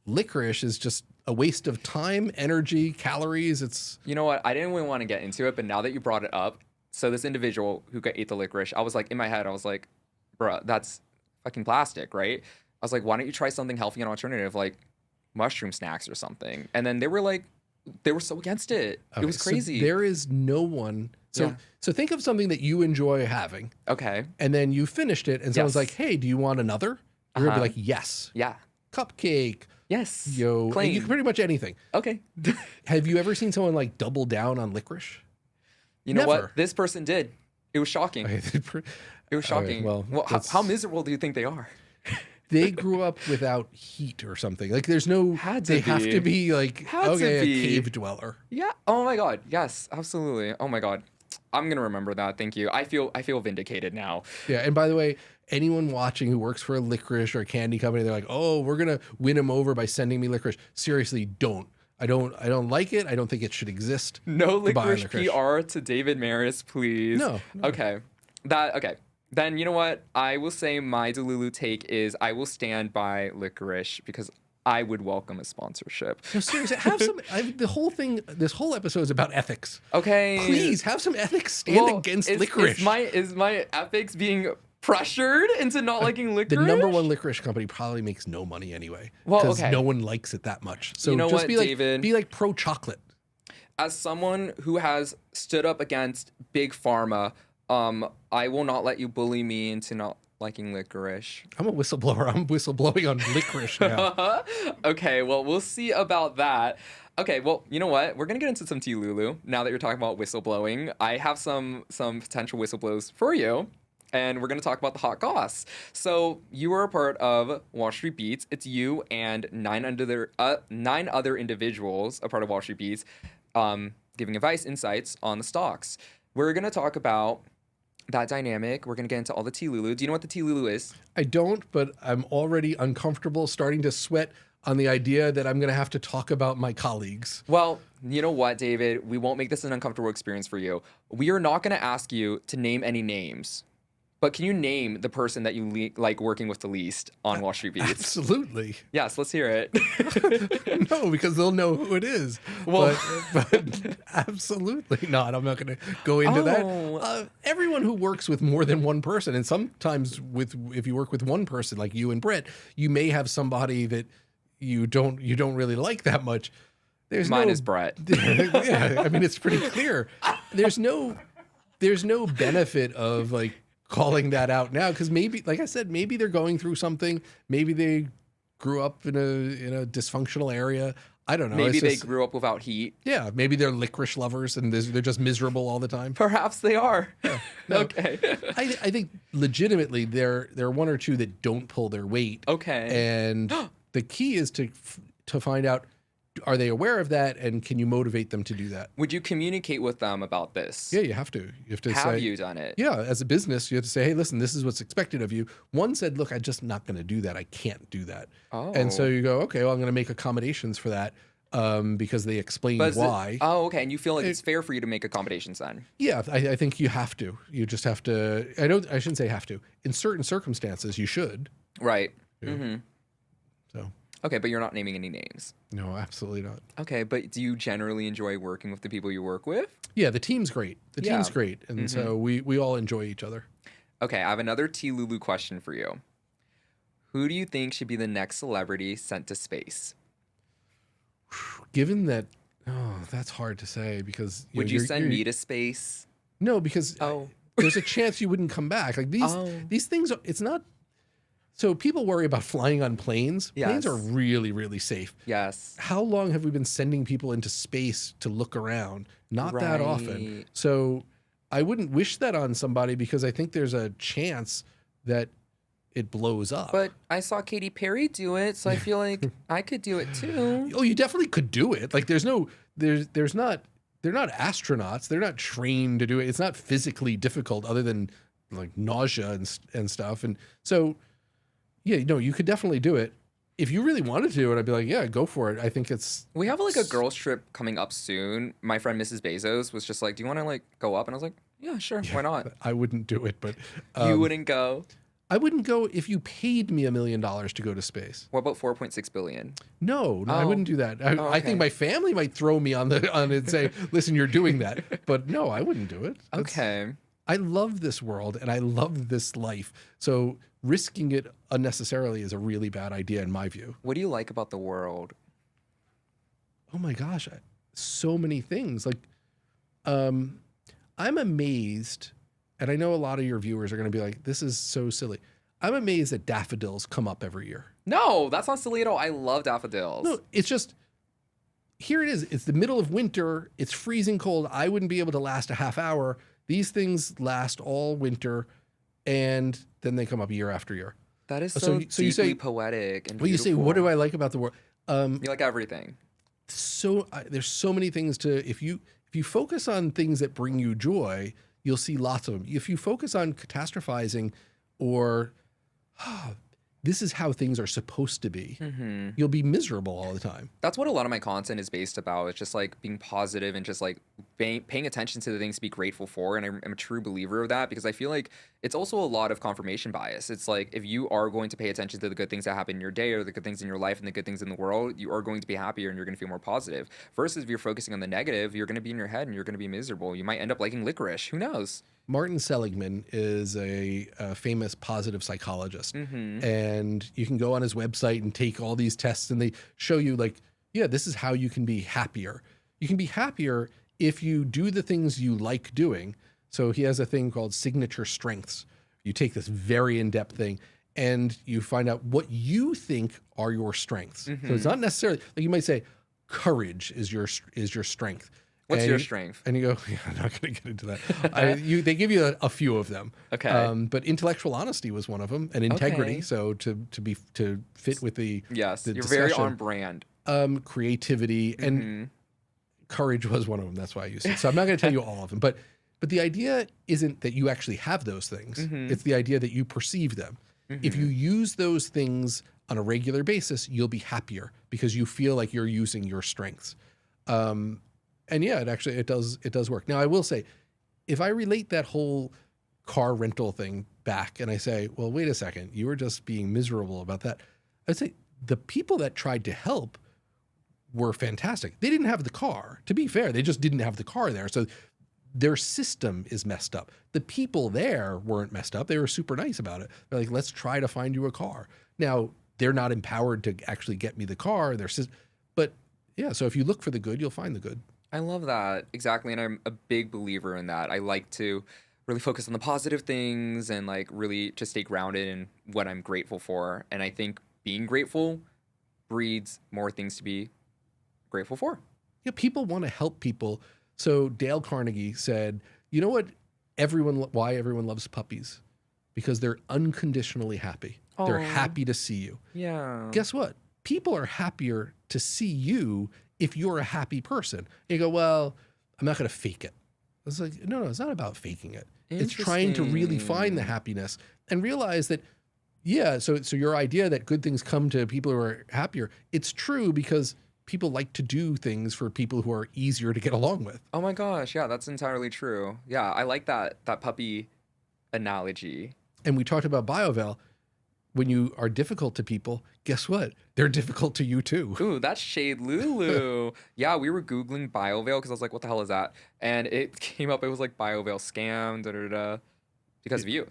licorice is just a waste of time, energy, calories. It's... You know what? I didn't really want to get into it, but now that you brought it up, so this individual who ate the licorice, I was like, in my head, I was like, bruh, that's fucking plastic, right? I was like, why don't you try something healthy and alternative, like mushroom snacks or something? And then they were so against it. Okay, it was crazy. So there is no one... So think of something that you enjoy having. Okay. And then you finished it, and someone's like, hey, do you want another? You're going to be like, yes. Yeah. Cupcake. Yes. You can pretty much anything. Okay. Have you ever seen someone like double down on licorice? You know what? This person did. It was shocking. It was shocking. Right, well how miserable do you think they are? They grew up without heat or something. Like there's no, have to be like, a cave dweller. Yeah. Oh my God. Yes, absolutely. Oh my God. I'm going to remember that. Thank you. I feel vindicated now. Yeah. And by the way, anyone watching who works for a licorice or a candy company, they're like, oh, we're going to win them over by sending me licorice. Seriously, don't. I don't like it. I don't think it should exist. No Goodbye, licorice PR to David Maris, please. No. Okay. Okay. Then you know what? I will say my Delulu take is I will stand by licorice because I would welcome a sponsorship. No, seriously, have some. The whole thing, this whole episode is about ethics. Okay. Please have some ethics. Stand against licorice. Is my ethics being pressured into not liking licorice? The number one licorice company probably makes no money anyway. Well, because okay. no one likes it that much. So you know just what, be like, David? Be like pro chocolate. As someone who has stood up against big pharma, I will not let you bully me into not liking licorice. I'm a whistleblower. I'm whistleblowing on licorice now. Okay, well, we'll see about that. Okay, well, you know what? We're gonna get into some Delulu now that you're talking about whistleblowing. I have some potential whistleblowers for you, and we're gonna talk about the hot goss. So you are a part of Wall Street Beats. It's you and nine other individuals a part of Wall Street Beats, giving advice, insights on the stocks. We're gonna talk about that dynamic. We're going to get into all the Delulu. Do you know what the Delulu is? I don't, but I'm already uncomfortable, starting to sweat on the idea that I'm going to have to talk about my colleagues. Well, you know what, David? We won't make this an uncomfortable experience for you. We are not going to ask you to name any names. But can you name the person that you like working with the least on Wall Street Beats? Absolutely. Yes, let's hear it. No, because they'll know who it is. Well, but absolutely not. I'm not going to go into that. Everyone who works with more than one person, and sometimes if you work with one person like you and Brett, you may have somebody that you don't really like that much. Mine is Brett. Yeah, I mean, it's pretty clear. There's no benefit of like calling that out now, because maybe, like I said, maybe they're going through something. Maybe they grew up in a dysfunctional area. I don't know. Maybe they grew up without heat. Yeah, maybe they're licorice lovers and they're just miserable all the time. Perhaps they are. Yeah, no, okay. I think legitimately there are one or two that don't pull their weight. Okay. And the key is to find out, are they aware of that, and can you motivate them to do that? Would you communicate with them about this? Yeah, you have to. You have to say, have you done it? Yeah, as a business, you have to say, hey, listen, this is what's expected of you. One said, look, I'm just not going to do that. I can't do that. Oh. And so you go, okay, well, I'm going to make accommodations for that because they explained why. Okay. And you feel like it's fair for you to make accommodations then? Yeah, I think you have to. You just have to. I shouldn't say have to. In certain circumstances, you should. Right. Yeah. Mm-hmm. So. Okay, but you're not naming any names. No, absolutely not. Okay, but do you generally enjoy working with the people you work with? Yeah, the team's great. The team's great. And so we all enjoy each other. Okay, I have another Delulu question for you. Who do you think should be the next celebrity sent to space? Given that, that's hard to say because... Would you send me to space? No, because there's a chance you wouldn't come back. Like these things, it's not... So people worry about flying on planes. Yes. Planes are really, really safe. Yes. How long have we been sending people into space to look around? Not that often. So I wouldn't wish that on somebody because I think there's a chance that it blows up. But I saw Katy Perry do it, so I feel like I could do it too. Oh, you definitely could do it. Like there's not, they're not astronauts. They're not trained to do it. It's not physically difficult other than like nausea and stuff. And so... Yeah, no, you could definitely do it. If you really wanted to do it, I'd be like, yeah, go for it. I think it's... We have like a girls trip coming up soon. My friend Mrs. Bezos was just like, do you want to like go up? And I was like, yeah, sure. Yeah, why not? I wouldn't do it, but... you wouldn't go? I wouldn't go if you paid me $1 million to go to space. What about 4.6 billion? No, I wouldn't do that. I think my family might throw me on it and say, listen, you're doing that. But no, I wouldn't do it. Okay. I love this world and I love this life. So risking it unnecessarily is a really bad idea in my view. What do you like about the world? Oh my gosh, so many things. Like, I'm amazed, and I know a lot of your viewers are going to be like, this is so silly. I'm amazed that daffodils come up every year. No, that's not silly at all. I love daffodils. No, it's just, here it is. It's the middle of winter. It's freezing cold. I wouldn't be able to last a half hour. These things last all winter, and then they come up year after year. That is so deeply you say, poetic and well, you say, what do I like about the world? You like everything. So there's so many things to, if you focus on things that bring you joy, you'll see lots of them. If you focus on catastrophizing or this is how things are supposed to be, you'll be miserable all the time. That's what a lot of my content is based about. It's just like being positive and just like paying attention to the things to be grateful for. And I'm a true believer of that, because I feel like it's also a lot of confirmation bias. It's like, if you are going to pay attention to the good things that happen in your day, or the good things in your life and the good things in the world, you are going to be happier and you're going to feel more positive. Versus if you're focusing on the negative, you're going to be in your head and you're going to be miserable. You might end up liking licorice. Who knows? Martin Seligman is a famous positive psychologist, and you can go on his website and take all these tests, and they show you like, yeah, this is how you can be happier. You can be happier if you do the things you like doing. So he has a thing called signature strengths. You take this very in-depth thing and you find out what you think are your strengths. So it's not necessarily like, you might say courage is your strength. What's your strength? And you go, yeah, I'm not going to get into that. They give you a few of them. Okay. But intellectual honesty was one of them, and integrity. Okay. So to fit with the Yes, the you're discussion. very on brand. Creativity and courage was one of them. That's why I used it. So I'm not going to tell you all of them, but the idea isn't that you actually have those things. It's the idea that you perceive them. If you use those things on a regular basis, you'll be happier because you feel like you're using your strengths. And yeah, it does work. Now I will say, if I relate that whole car rental thing back and I say, well, wait a second, you were just being miserable about that. I'd say the people that tried to help were fantastic. They didn't have the car. To be fair, they just didn't have the car there. So their system is messed up. The people there weren't messed up. They were super nice about it. They're like, let's try to find you a car. Now, they're not empowered to actually get me the car. But yeah, so if you look for the good, you'll find the good. I love that. Exactly. And I'm a big believer in that. I like to really focus on the positive things and like really just stay grounded in what I'm grateful for. And I think being grateful breeds more things to be grateful for. Yeah, people want to help people. So Dale Carnegie said, you know what? Why everyone loves puppies? Because they're unconditionally happy. They're happy to see you. Yeah. Guess what? People are happier to see you if you're a happy person. And you go, well, I'm not going to fake it. It's like, no, it's not about faking it. It's trying to really find the happiness and realize that, yeah, so your idea that good things come to people who are happier, it's true because people like to do things for people who are easier to get along with. Oh my gosh. Yeah, that's entirely true. Yeah, I like that puppy analogy. And we talked about BioVal. When you are difficult to people, guess what? They're difficult to you too. Ooh, that's Shade Lulu. Yeah, we were Googling BioVale because I was like, what the hell is that? And it came up, it was like BioVale scam, because of you.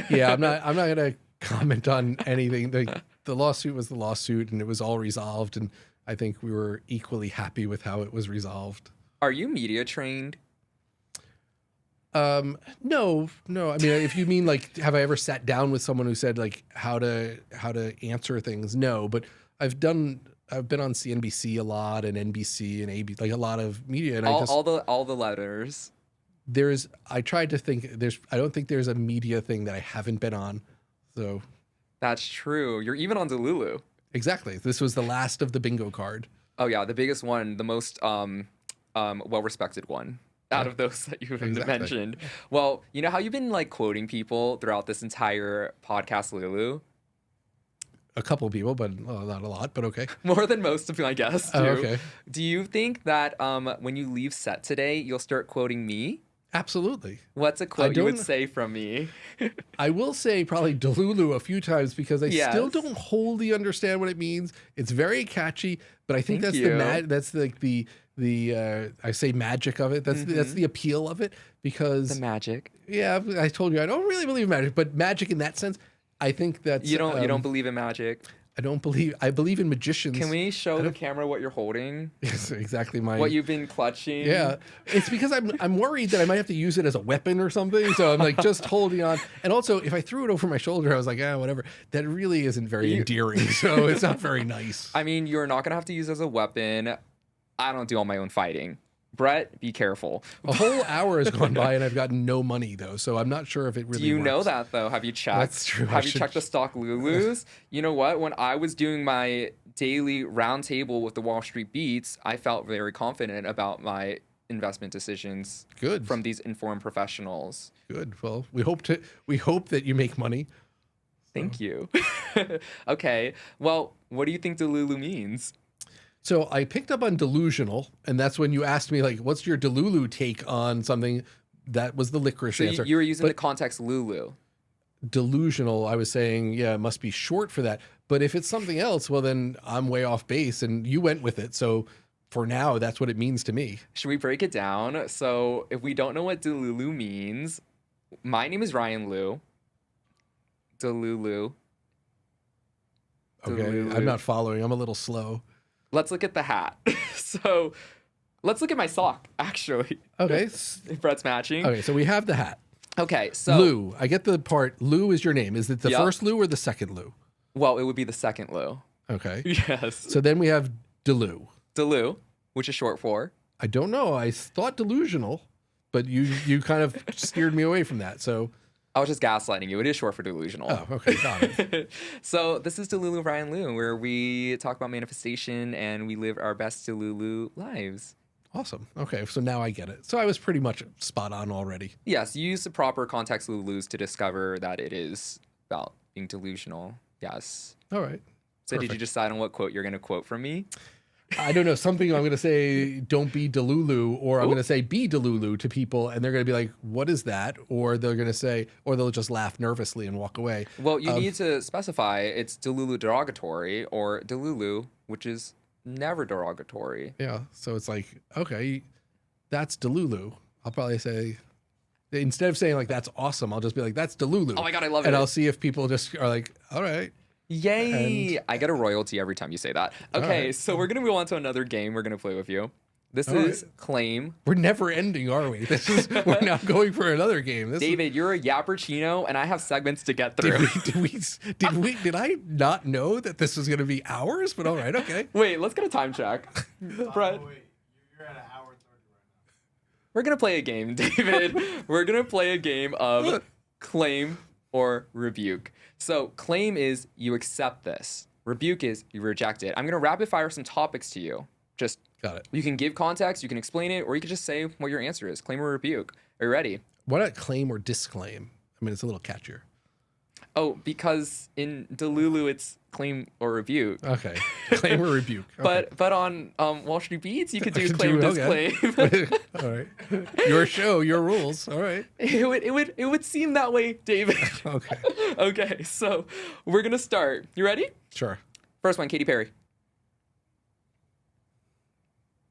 Yeah, I'm not gonna comment on anything. The lawsuit was the lawsuit and it was all resolved, and I think we were equally happy with how it was resolved. Are you media trained? No. I mean, if you mean like, have I ever sat down with someone who said like how to answer things? No, but I've been on CNBC a lot and NBC and ABC, like a lot of media, and all the letters. I tried to think. I don't think there's a media thing that I haven't been on. So that's true. You're even on Delulu. Exactly. This was the last of the bingo card. Oh yeah, the biggest one, the most well-respected one out of those that you've mentioned. Well, you know how you've been like quoting people throughout this entire podcast, Lulu? A couple of people, but not a lot, but okay. More than most of my guests do. Oh, okay. Do you think that when you leave set today, you'll start quoting me? Absolutely. What's a quote you would say from me? I will say probably Delulu a few times because I still don't wholly understand what it means. It's very catchy, but I think that's like the I say magic of it. That's the appeal of it, because the magic. Yeah, I told you I don't really believe in magic, but magic in that sense, I think that's you don't believe in magic. I believe in magicians. Can we show the camera what you're holding? Yes, exactly what you've been clutching. Yeah, it's because I'm worried that I might have to use it as a weapon or something. So I'm like just holding on. And also, if I threw it over my shoulder, I was like, whatever. That really isn't very endearing. So it's not very nice. I mean, you're not gonna have to use it as a weapon. I don't do all my own fighting. Brett, be careful. A whole hour has gone by and I've gotten no money though, so I'm not sure if it really Do you works. know that though? Have you checked? That's true. Have you checked the stock Lulus? You know what? When I was doing my daily roundtable with the Wall Street Beats, I felt very confident about my investment decisions Good. from these informed professionals. Good. Well, we hope that you make money. Thank you. Okay. Well, what do you think Delulu means? So I picked up on delusional, and that's when you asked me, like, what's your Delulu take on something? That was the licorice So answer. you were using But the context Lulu. delusional, I was saying, yeah, it must be short for that. But if it's something else, well, then I'm way off base, and you went with it. So for now, that's what it means to me. Should we break it down? So if we don't know what Delulu means, my name is Ryan Liu. Delulu. Okay, Delulu. I'm not following. I'm a little slow. Let's look at the hat. So let's look at my sock, actually. Okay. If Brett's matching. Okay, so we have the hat. Okay, so Lou, I get the part. Lou is your name. Is it the Yep. first Lou or the second Lou? well, it would be the second Lou. Okay. Yes. So then we have Delu. Delu, which is short for. I don't know. I thought delusional, but you kind of steered me away from that. So, I was just gaslighting you. It is short for delusional. oh, okay, got it. So this is Delulu Ryan Liu, where we talk about manifestation and we live our best Delulu lives. Awesome. Okay, so now I get it. So I was pretty much spot on already. Yes, you use the proper context Lulus to discover that it is about being delusional. Yes. All right. So did you Perfect. decide on what quote you're going to quote from me? I don't know, something I'm going to say, don't be Delulu, or I'm Ooh. going to say be Delulu to people, and they're going to be like, what is that? Or they're going to say, or they'll just laugh nervously and walk away. Well, you need to specify it's Delulu derogatory or Delulu, which is never derogatory. Yeah, so it's like, okay, that's Delulu. I'll probably say, instead of saying like, that's awesome, I'll just be like, that's Delulu. Oh my God, I love it. And I'll see if people just are like, all right. Yay! I get a royalty every time you say that. Okay, right. so we're going to move on to another game we're going to play with you. This All is right. Claim. We're never ending, are we? We're now going for another game. David, you're a yappuccino, and I have segments to get through. Did I not know that this was going to be hours? But all right, okay. Wait, let's get a time check. Brett, Oh, wait, you're at an hour 30 right we're going to play a game, David. We're going to play a game of claim or rebuke. So claim is you accept this. Rebuke is you reject it. I'm going to rapid fire some topics to you. Just Got it. you can give context, you can explain it, or you can just say what your answer is. Claim or rebuke. Are you ready? Why not claim or disclaim? I mean, it's a little catchier. Oh, because in Delulu it's claim or rebuke. Okay. Claim or rebuke. Okay. But on Wall Street Beats, you could do I could claim do- okay. disclaim. All right. Your show, your rules. All right. It would seem that way, David. Okay. Okay, so we're gonna start. You ready? Sure. First one, Katy Perry.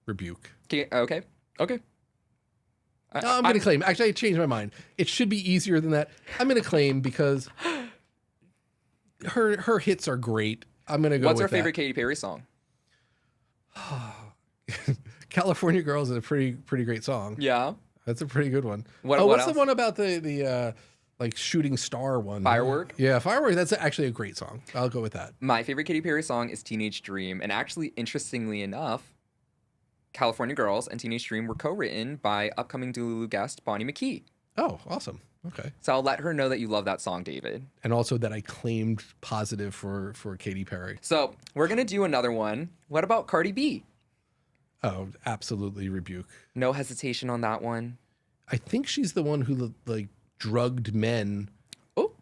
Rebuke. Okay. No, I'm going to claim. Actually, I changed my mind. It should be easier than that. I'm going to claim because her hits are great. I'm going to go What's with our favorite that. Katy Perry song? California Girls is a pretty great song. Yeah. That's a pretty good one. What what's else? the one about the like shooting star one? Firework? Yeah, Firework. That's actually a great song. I'll go with that. My favorite Katy Perry song is Teenage Dream. And actually, interestingly enough, California Girls and Teenage Dream were co-written by upcoming Delulu guest Bonnie McKee. Oh, awesome. Okay. So I'll let her know that you love that song, David. And also that I claimed positive for Katy Perry. So we're going to do another one. What about Cardi B? Oh, absolutely rebuke. No hesitation on that one. I think she's the one who like drugged men. Oh,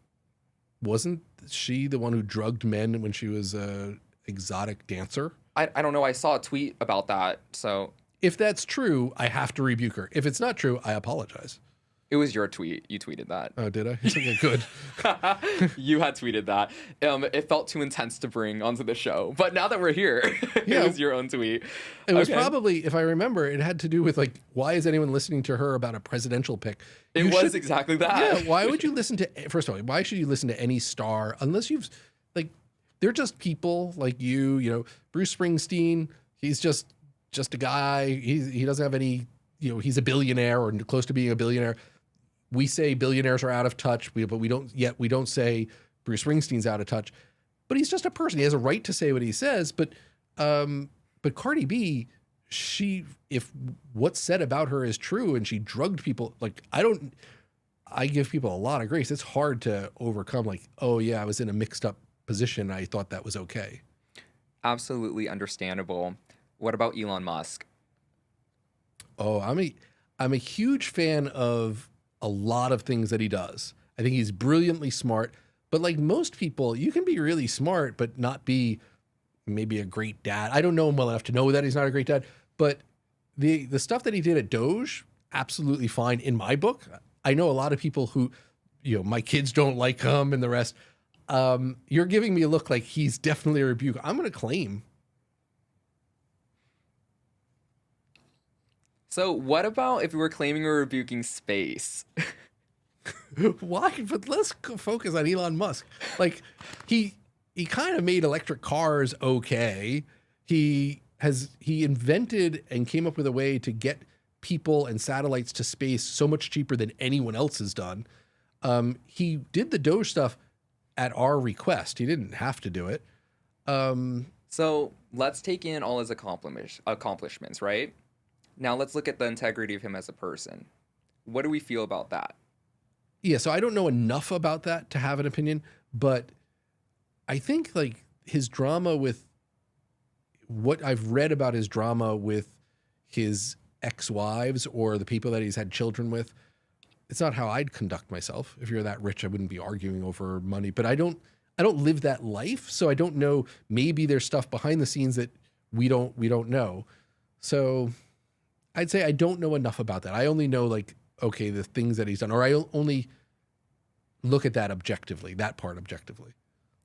Wasn't she the one who drugged men when she was a exotic dancer? I don't know. I saw a tweet about that. So If that's true, I have to rebuke her. If it's not true, I apologize. it was your tweet. You tweeted that. Oh, did I? Okay, good. You had tweeted that. It felt too intense to bring onto the show. But now that we're here, Yeah. it was your own tweet. It was Okay. probably, if I remember, it had to do with like, why is anyone listening to her about a presidential pick? It You was should- exactly that. Yeah, why would you listen to, first of all, why should you listen to any star unless you've, like, they're just people like you know, Bruce Springsteen, he's just a guy. He doesn't have any, you know, he's a billionaire or close to being a billionaire. We say billionaires are out of touch, but we don't say Bruce Springsteen's out of touch. But he's just a person. He has a right to say what he says. But Cardi B, if what's said about her is true and she drugged people, like I give people a lot of grace. It's hard to overcome like, oh yeah, I was in a mixed up position. I thought that was okay. Absolutely understandable. What about Elon Musk? Oh, I'm a huge fan of a lot of things that he does. I think he's brilliantly smart, but like most people, you can be really smart but not be maybe a great dad. I don't know him well enough to know that he's not a great dad, but the stuff that he did at Doge, absolutely fine in my book. I know a lot of people who, my kids don't like him and the rest. You're giving me a look like he's definitely a rebuke. I'm going to claim. So what about if we were claiming or rebuking space? Why? But let's focus on Elon Musk. Like he kind of made electric cars okay. He invented and came up with a way to get people and satellites to space so much cheaper than anyone else has done. He did the Doge stuff at our request. He didn't have to do it. So let's take in all his accomplishments, right? Now let's look at the integrity of him as a person. What do we feel about that? Yeah, so I don't know enough about that to have an opinion, but I think like his drama with what I've read about his drama with his ex-wives or the people that he's had children with, it's not how I'd conduct myself. If you're that rich, I wouldn't be arguing over money, but I don't live that life, so I don't know. Maybe there's stuff behind the scenes that we don't know. So I'd say I don't know enough about that. I only know like, okay, the things that he's done, or I only look at that objectively, that part objectively.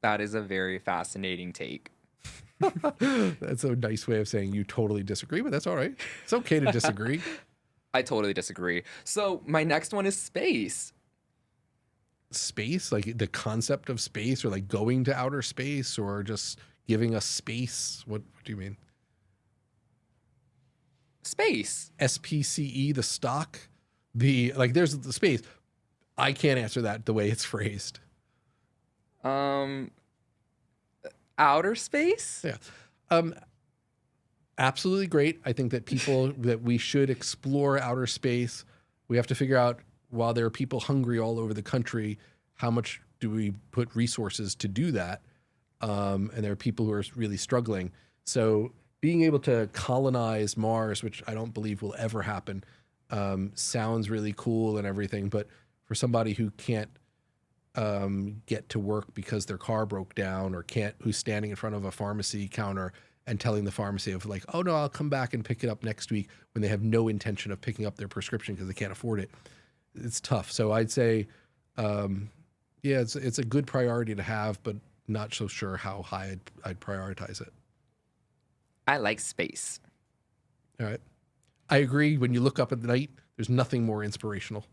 That is a very fascinating take. That's a nice way of saying you totally disagree, but that's all right. It's okay to disagree. I totally disagree. So my next one is space. Space, like the concept of space, or like going to outer space, or just giving us space. What do you mean? Space. SPCE, the stock, there's the space. I can't answer that the way it's phrased. Outer space? Yeah. Absolutely great. I think that that we should explore outer space. We have to figure out, while there are people hungry all over the country, how much do we put resources to do that? And there are people who are really struggling. So being able to colonize Mars, which I don't believe will ever happen, sounds really cool and everything. But for somebody who can't get to work because their car broke down, or who's standing in front of a pharmacy counter and telling the pharmacy of like, oh no, I'll come back and pick it up next week, when they have no intention of picking up their prescription because they can't afford it. It's tough. So I'd say, it's a good priority to have, but not so sure how high I'd prioritize it. I like space. All right. I agree. When you look up at night, there's nothing more inspirational.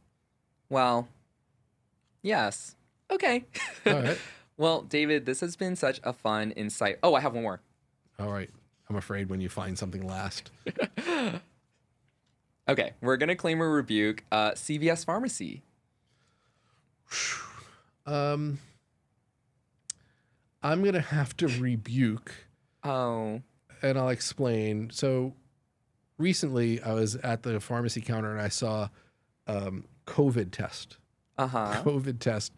Well, yes. Okay. All right. Well, David, this has been such a fun insight. Oh, I have one more. All right. I'm afraid when you find something last. Okay. We're going to claim or rebuke CVS Pharmacy. I'm going to have to rebuke. Oh. And I'll explain. So recently I was at the pharmacy counter and I saw COVID test. Uh-huh. COVID test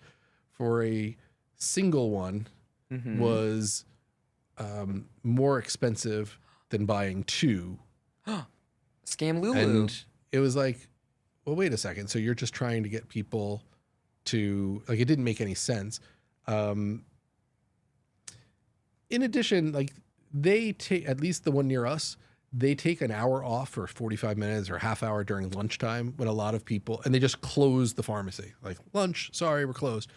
for a single one was more expensive than buying two. Scam Lulu. And it was like, well, wait a second. So you're just trying to get people to, like, it didn't make any sense. In addition, like, they take, at least the one near us, they take an hour off for 45 minutes or half hour during lunchtime, when a lot of people, and they just close the pharmacy. Like, lunch, sorry, we're closed.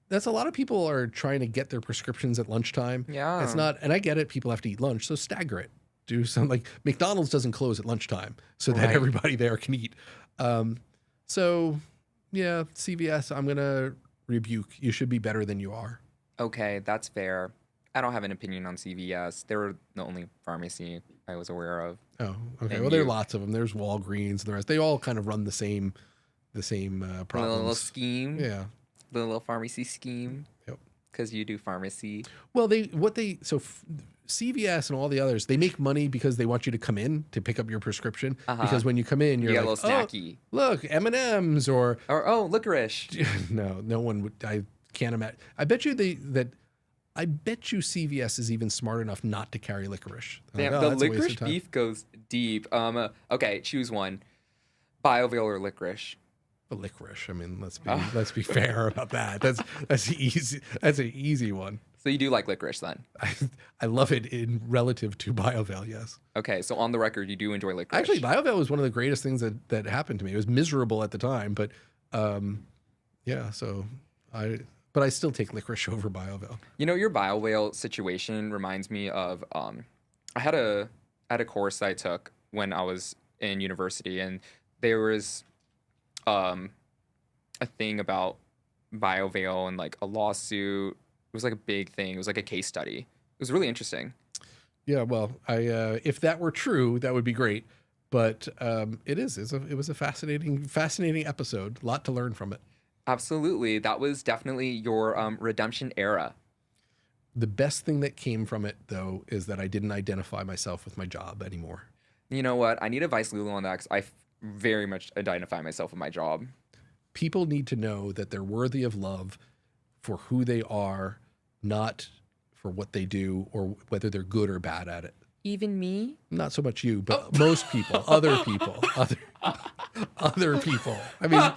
That's a lot of people are trying to get their prescriptions at lunchtime. Yeah. It's not, and I get it, people have to eat lunch, so stagger it. Do some, like, McDonald's doesn't close at lunchtime so that everybody there can eat. So yeah, CVS, I'm going to rebuke. You should be better than you are. Okay, that's fair. I don't have an opinion on CVS. They were the only pharmacy I was aware of. Oh, okay. And Well, there are lots of them. There's Walgreens and the rest. They all kind of run the same problems. The little scheme. Yeah. The little pharmacy scheme. Yep. Because you do pharmacy. Well, CVS and all the others, they make money because they want you to come in to pick up your prescription. Because when you come in, you're you like, get a little snacky. Oh, look, M&Ms or licorice. no one would. I can't imagine. I bet you that I bet you CVS is even smart enough not to carry licorice. They're Damn, like, "Oh, the that's a waste of licorice time." beef goes deep. Okay, choose one. BioVale or licorice? But licorice. I mean, let's be fair about that. That's easy. That's an easy one. So you do like licorice then? I love it in relative to BioVale. Yes. Okay, so on the record, you do enjoy licorice. Actually, BioVale was one of the greatest things that happened to me. It was miserable at the time, but yeah. So but I still take licorice over BioVale. You know, your BioVale situation reminds me of I had a course I took when I was in university, and there was a thing about BioVale and like a lawsuit. It was like a big thing. It was like a case study. It was really interesting. Yeah, well, if that were true, that would be great. But it was a fascinating episode. A lot to learn from it. Absolutely. That was definitely your redemption era. The best thing that came from it, though, is that I didn't identify myself with my job anymore. You know what? I need advice, Lulu, on that because I very much identify myself with my job. People need to know that they're worthy of love for who they are, not for what they do or whether they're good or bad at it. Even me? Not so much you, but most people, other people. I mean,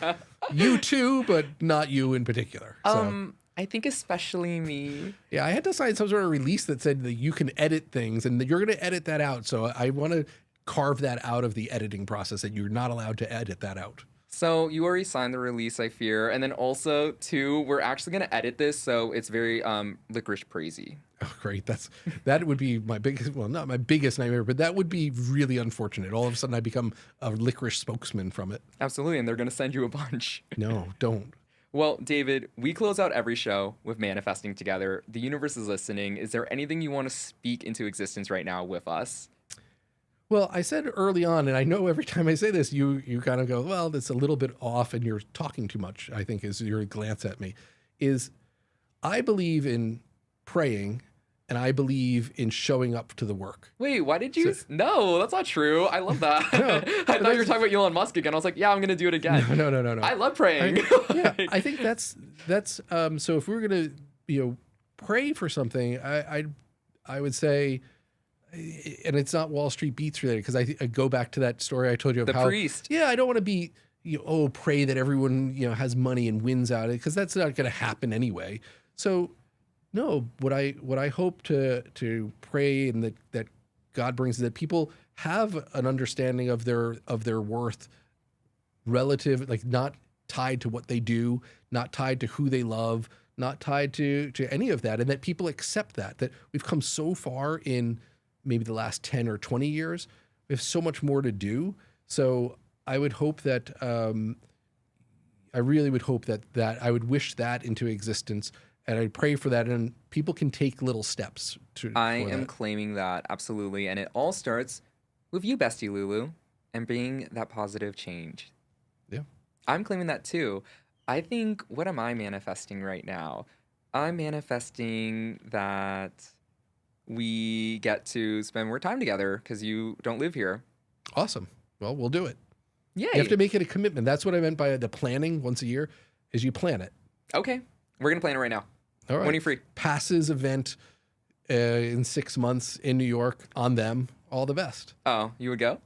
you too, but not you in particular. So. I think especially me. Yeah, I had to sign some sort of release that said that you can edit things and that you're going to edit that out. So I want to carve that out of the editing process, that you're not allowed to edit that out. So you already signed the release, I fear. And then also, too, we're actually going to edit this so it's very licorice praisey. Oh, great. That would be my biggest, well, not my biggest nightmare, but that would be really unfortunate. All of a sudden I become a licorice spokesman from it. Absolutely. And they're going to send you a bunch. No, don't. Well, David, we close out every show with manifesting together. The universe is listening. Is there anything you want to speak into existence right now with us? Well, I said early on, and I know every time I say this, you kind of go, well, that's a little bit off and you're talking too much, I think is your glance at me, is I believe in praying and I believe in showing up to the work. Wait, why did you? No, that's not true. I love that. No, I thought you were talking about Elon Musk again. I was like, yeah, I'm going to do it again. No. I love praying. I think that's so if we were going to, pray for something, I would say, and it's not Wall Street Beats related, because I go back to that story I told you of The how priest. Yeah, I don't want to be pray that everyone has money and wins out, because that's not going to happen anyway. So no, what I hope to pray and that God brings, that people have an understanding of their worth, relative, like not tied to what they do, not tied to who they love, not tied to any of that, and that people accept that we've come so far in maybe the last 10 or 20 years. We have so much more to do. So I would hope that, I really would hope that I would wish that into existence, and I pray for that, and people can take little steps I am claiming that, absolutely. And it all starts with you, bestie Lulu, and being that positive change. Yeah. I'm claiming that too. I think, what am I manifesting right now? I'm manifesting that we get to spend more time together because you don't live here. Awesome. Well, we'll do it. Yay. You have to make it a commitment. That's what I meant by the planning once a year, is you plan it. Okay. We're going to plan it right now. All right. When are you free? Passes event in 6 months in New York, on them. All the best. Oh, you would go?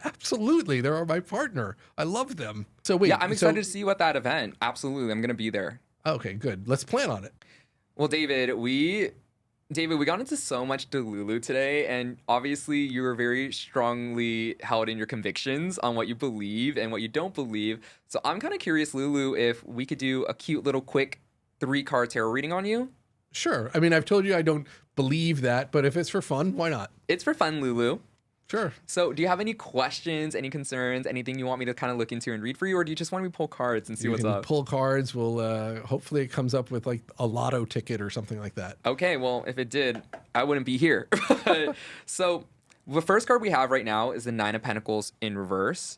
Absolutely. They're my partner. I love them. So wait. Yeah, I'm excited to see you at that event. Absolutely. I'm going to be there. Okay, good. Let's plan on it. Well, David, we got into so much Delulu today, and obviously you were very strongly held in your convictions on what you believe and what you don't believe. So I'm kind of curious, Lulu, if we could do a cute little quick 3-card tarot reading on you. Sure. I mean, I've told you I don't believe that, but if it's for fun, why not? It's for fun, Lulu. Sure. So do you have any questions, any concerns, anything you want me to kind of look into and read for you, or do you just want me to pull cards and see what's up? Pull cards. We'll hopefully it comes up with like a lotto ticket or something like that. Okay, well, if it did, I wouldn't be here. So the first card we have right now is the 9 of Pentacles in reverse.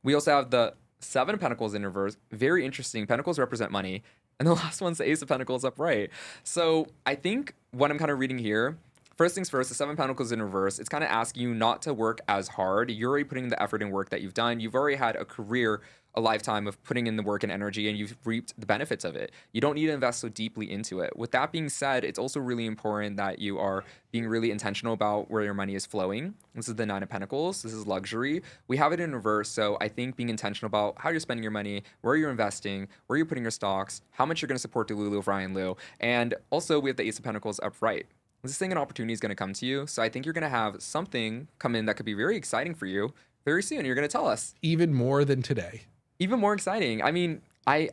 We also have the 7 of Pentacles in reverse. Very interesting. Pentacles represent money. And the last one's the Ace of Pentacles upright. So I think what I'm kind of reading here, first things first, the 7 of Pentacles in reverse, it's kind of asking you not to work as hard. You're already putting the effort and work that you've done. You've already had a career a lifetime of putting in the work and energy, and you've reaped the benefits of it. You don't need to invest so deeply into it. With that being said, it's also really important that you are being really intentional about where your money is flowing. This is the Nine of Pentacles. This is luxury. We have it in reverse. So I think being intentional about how you're spending your money, where you're investing, where you're putting your stocks, how much you're going to support Delulu of Ryan Liu. And also we have the Ace of Pentacles upright. This thing, an opportunity is going to come to you. So I think you're going to have something come in that could be very exciting for you very soon. You're going to tell us. Even more than today. Even more exciting. I mean, I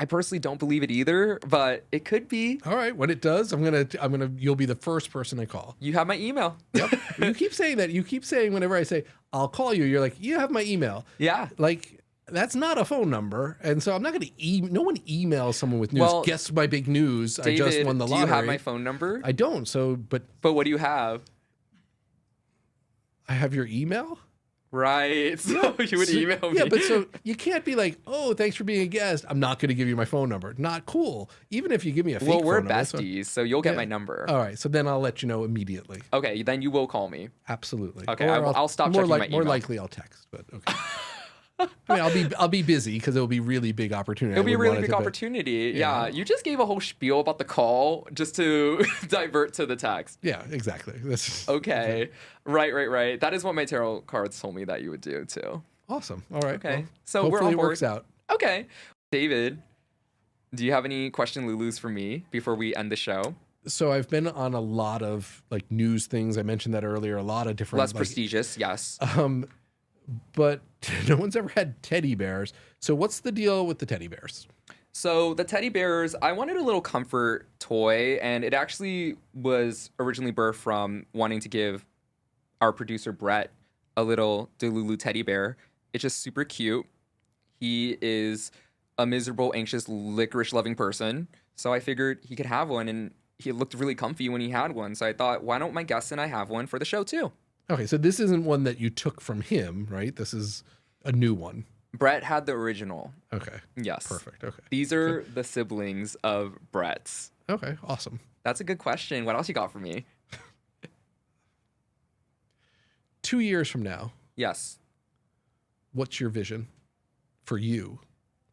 personally don't believe it either, but it could be. All right, when it does, you'll be the first person I call. You have my email. Yep. You keep saying that. You keep saying whenever I say I'll call you, you're like, you have my email. Yeah. Like, that's not a phone number, and so I'm not going to no one emails someone with news. Well, guess my big news. David, I just won the lottery. Do you have my phone number? I don't. So, but what do you have? I have your email. Right. So you would email me. Yeah, but so you can't be like, oh, thanks for being a guest. I'm not going to give you my phone number. Not cool. Even if you give me a fake phone number. Well, we're besties, so you'll get my number. All right. So then I'll let you know immediately. Okay. Then you will call me. Absolutely. Okay. I'll stop checking my email. More likely I'll text, but okay. I mean, I'll be busy because it'll be really big opportunity. It'll be a really big opportunity. Yeah. You just gave a whole spiel about the call just to divert to the text. Yeah, exactly. Okay. Right. That is what my tarot cards told me that you would do too. Awesome. All right. Okay. Well, so hopefully we're on it board. works out. Okay. David, do you have any question Lulus for me before we end the show? So I've been on a lot of like news things. I mentioned that earlier. A lot of different less prestigious. Yes. But no one's ever had teddy bears. So what's the deal with the teddy bears? So the teddy bears, I wanted a little comfort toy, and it actually was originally birthed from wanting to give our producer Brett a little Delulu teddy bear. It's just super cute. He is a miserable, anxious, licorice-loving person, so I figured he could have one, and he looked really comfy when he had one. So I thought, why don't my guests and I have one for the show too? Okay, so this isn't one that you took from him, right? This is a new one. Brett had the original. Okay. Yes. Perfect. Okay. These are the siblings of Brett's. Okay, awesome. That's a good question. What else you got for me? 2 years from now, Yes. what's your vision for you?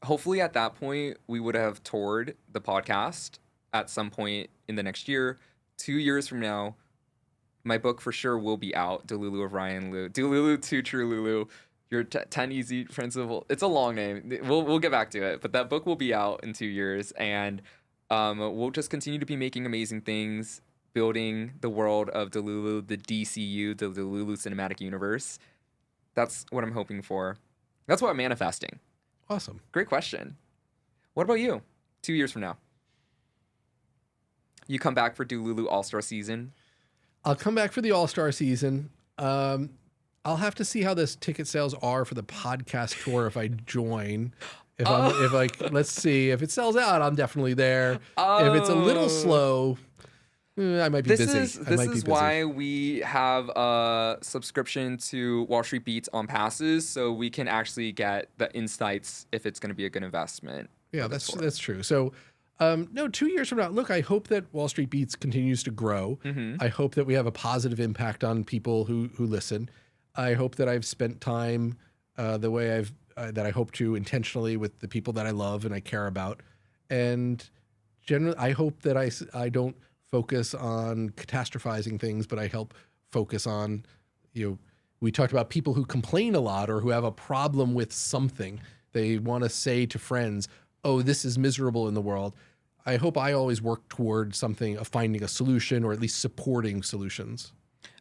Hopefully at that point, we would have toured the podcast at some point in the next year. 2 years from now, my book for sure will be out, Delulu of Ryan Liu. Delulu to True Lulu, your 10 easy principle. It's a long name. We'll get back to it, but that book will be out in 2 years, and we'll just continue to be making amazing things, building the world of Delulu, the DCU, the Delulu Cinematic Universe. That's what I'm hoping for. That's what I'm manifesting. Awesome. Great question. What about you? 2 years from now? You come back for Delulu All-Star season? I'll come back for the All-Star season. I'll have to see how this ticket sales are for the podcast tour if I join. Let's see. If it sells out, I'm definitely there. If it's a little slow, I might be busy. This is why we have a subscription to Wall Street Beats on passes, so we can actually get the insights if it's going to be a good investment. Yeah, that's true. So, no, 2 years from now, look, I hope that Wall Street Beats continues to grow. Mm-hmm. I hope that we have a positive impact on people who listen. I hope that I've spent time the way that I hope to intentionally with the people that I love and I care about. And generally, I hope that I don't focus on catastrophizing things, but I help focus on, we talked about people who complain a lot or who have a problem with something. They want to say to friends, oh, this is miserable in the world. I hope I always work toward something of finding a solution or at least supporting solutions.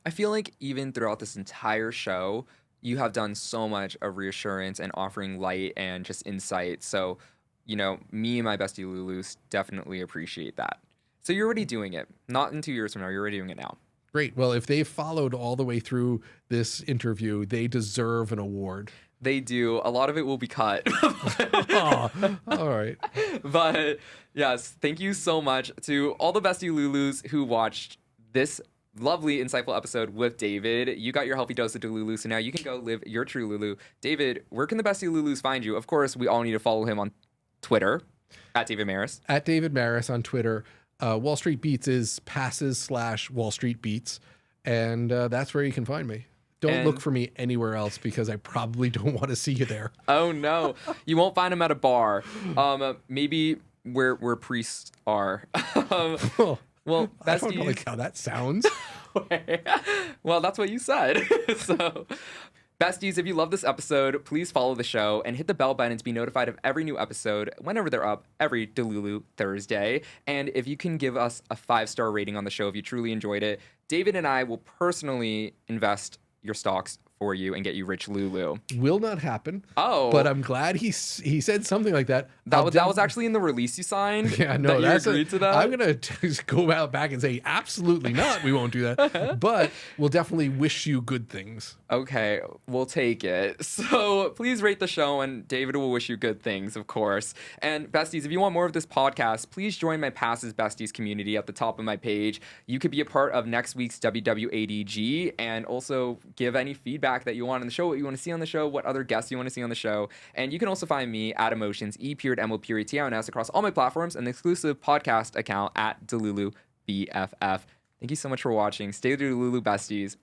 I feel like even throughout this entire show, you have done so much of reassurance and offering light and just insight. So, me and my bestie Lulus definitely appreciate that. So you're already doing it. Not in 2 years from now. You're already doing it now. Great. Well, if they followed all the way through this interview, they deserve an award. They do. A lot of it will be cut. Oh, all right. But yes, thank you so much to all the bestie Lulus who watched this lovely, insightful episode with David. You got your healthy dose of Delulu, so now you can go live your true Lulu. David, where can the bestie Lulus find you? Of course, we all need to follow him on Twitter, at David Maris. At David Maris on Twitter. Wall Street Beats is passes/Wall Street Beats, and that's where you can find me. Don't look for me anywhere else because I probably don't want to see you there. Oh no, you won't find him at a bar. Maybe where priests are. Well, I don't besties. like how that sounds. Well, that's what you said. So, besties, if you love this episode, please follow the show and hit the bell button to be notified of every new episode whenever they're up every Delulu Thursday. And if you can give us a 5-star rating on the show if you truly enjoyed it, David and I will personally invest your stocks for you and get you rich Lulu. Will not happen. Oh. But I'm glad he said something like that. That was actually in the release you signed? Yeah, no, that you agreed to that? I'm going to just go out back and say, absolutely not. We won't do that. But we'll definitely wish you good things. Okay, we'll take it. So please rate the show, and David will wish you good things, of course. And besties, if you want more of this podcast, please join my Passes Besties community at the top of my page. You could be a part of next week's WWADG and also give any feedback that you want on the show, what you want to see on the show, what other guests you want to see on the show. And you can also find me at e.mo.tions, e.mo.tions across all my platforms, and the exclusive podcast account at Delulu BFF. Thank you so much for watching. Stay Delulu, besties.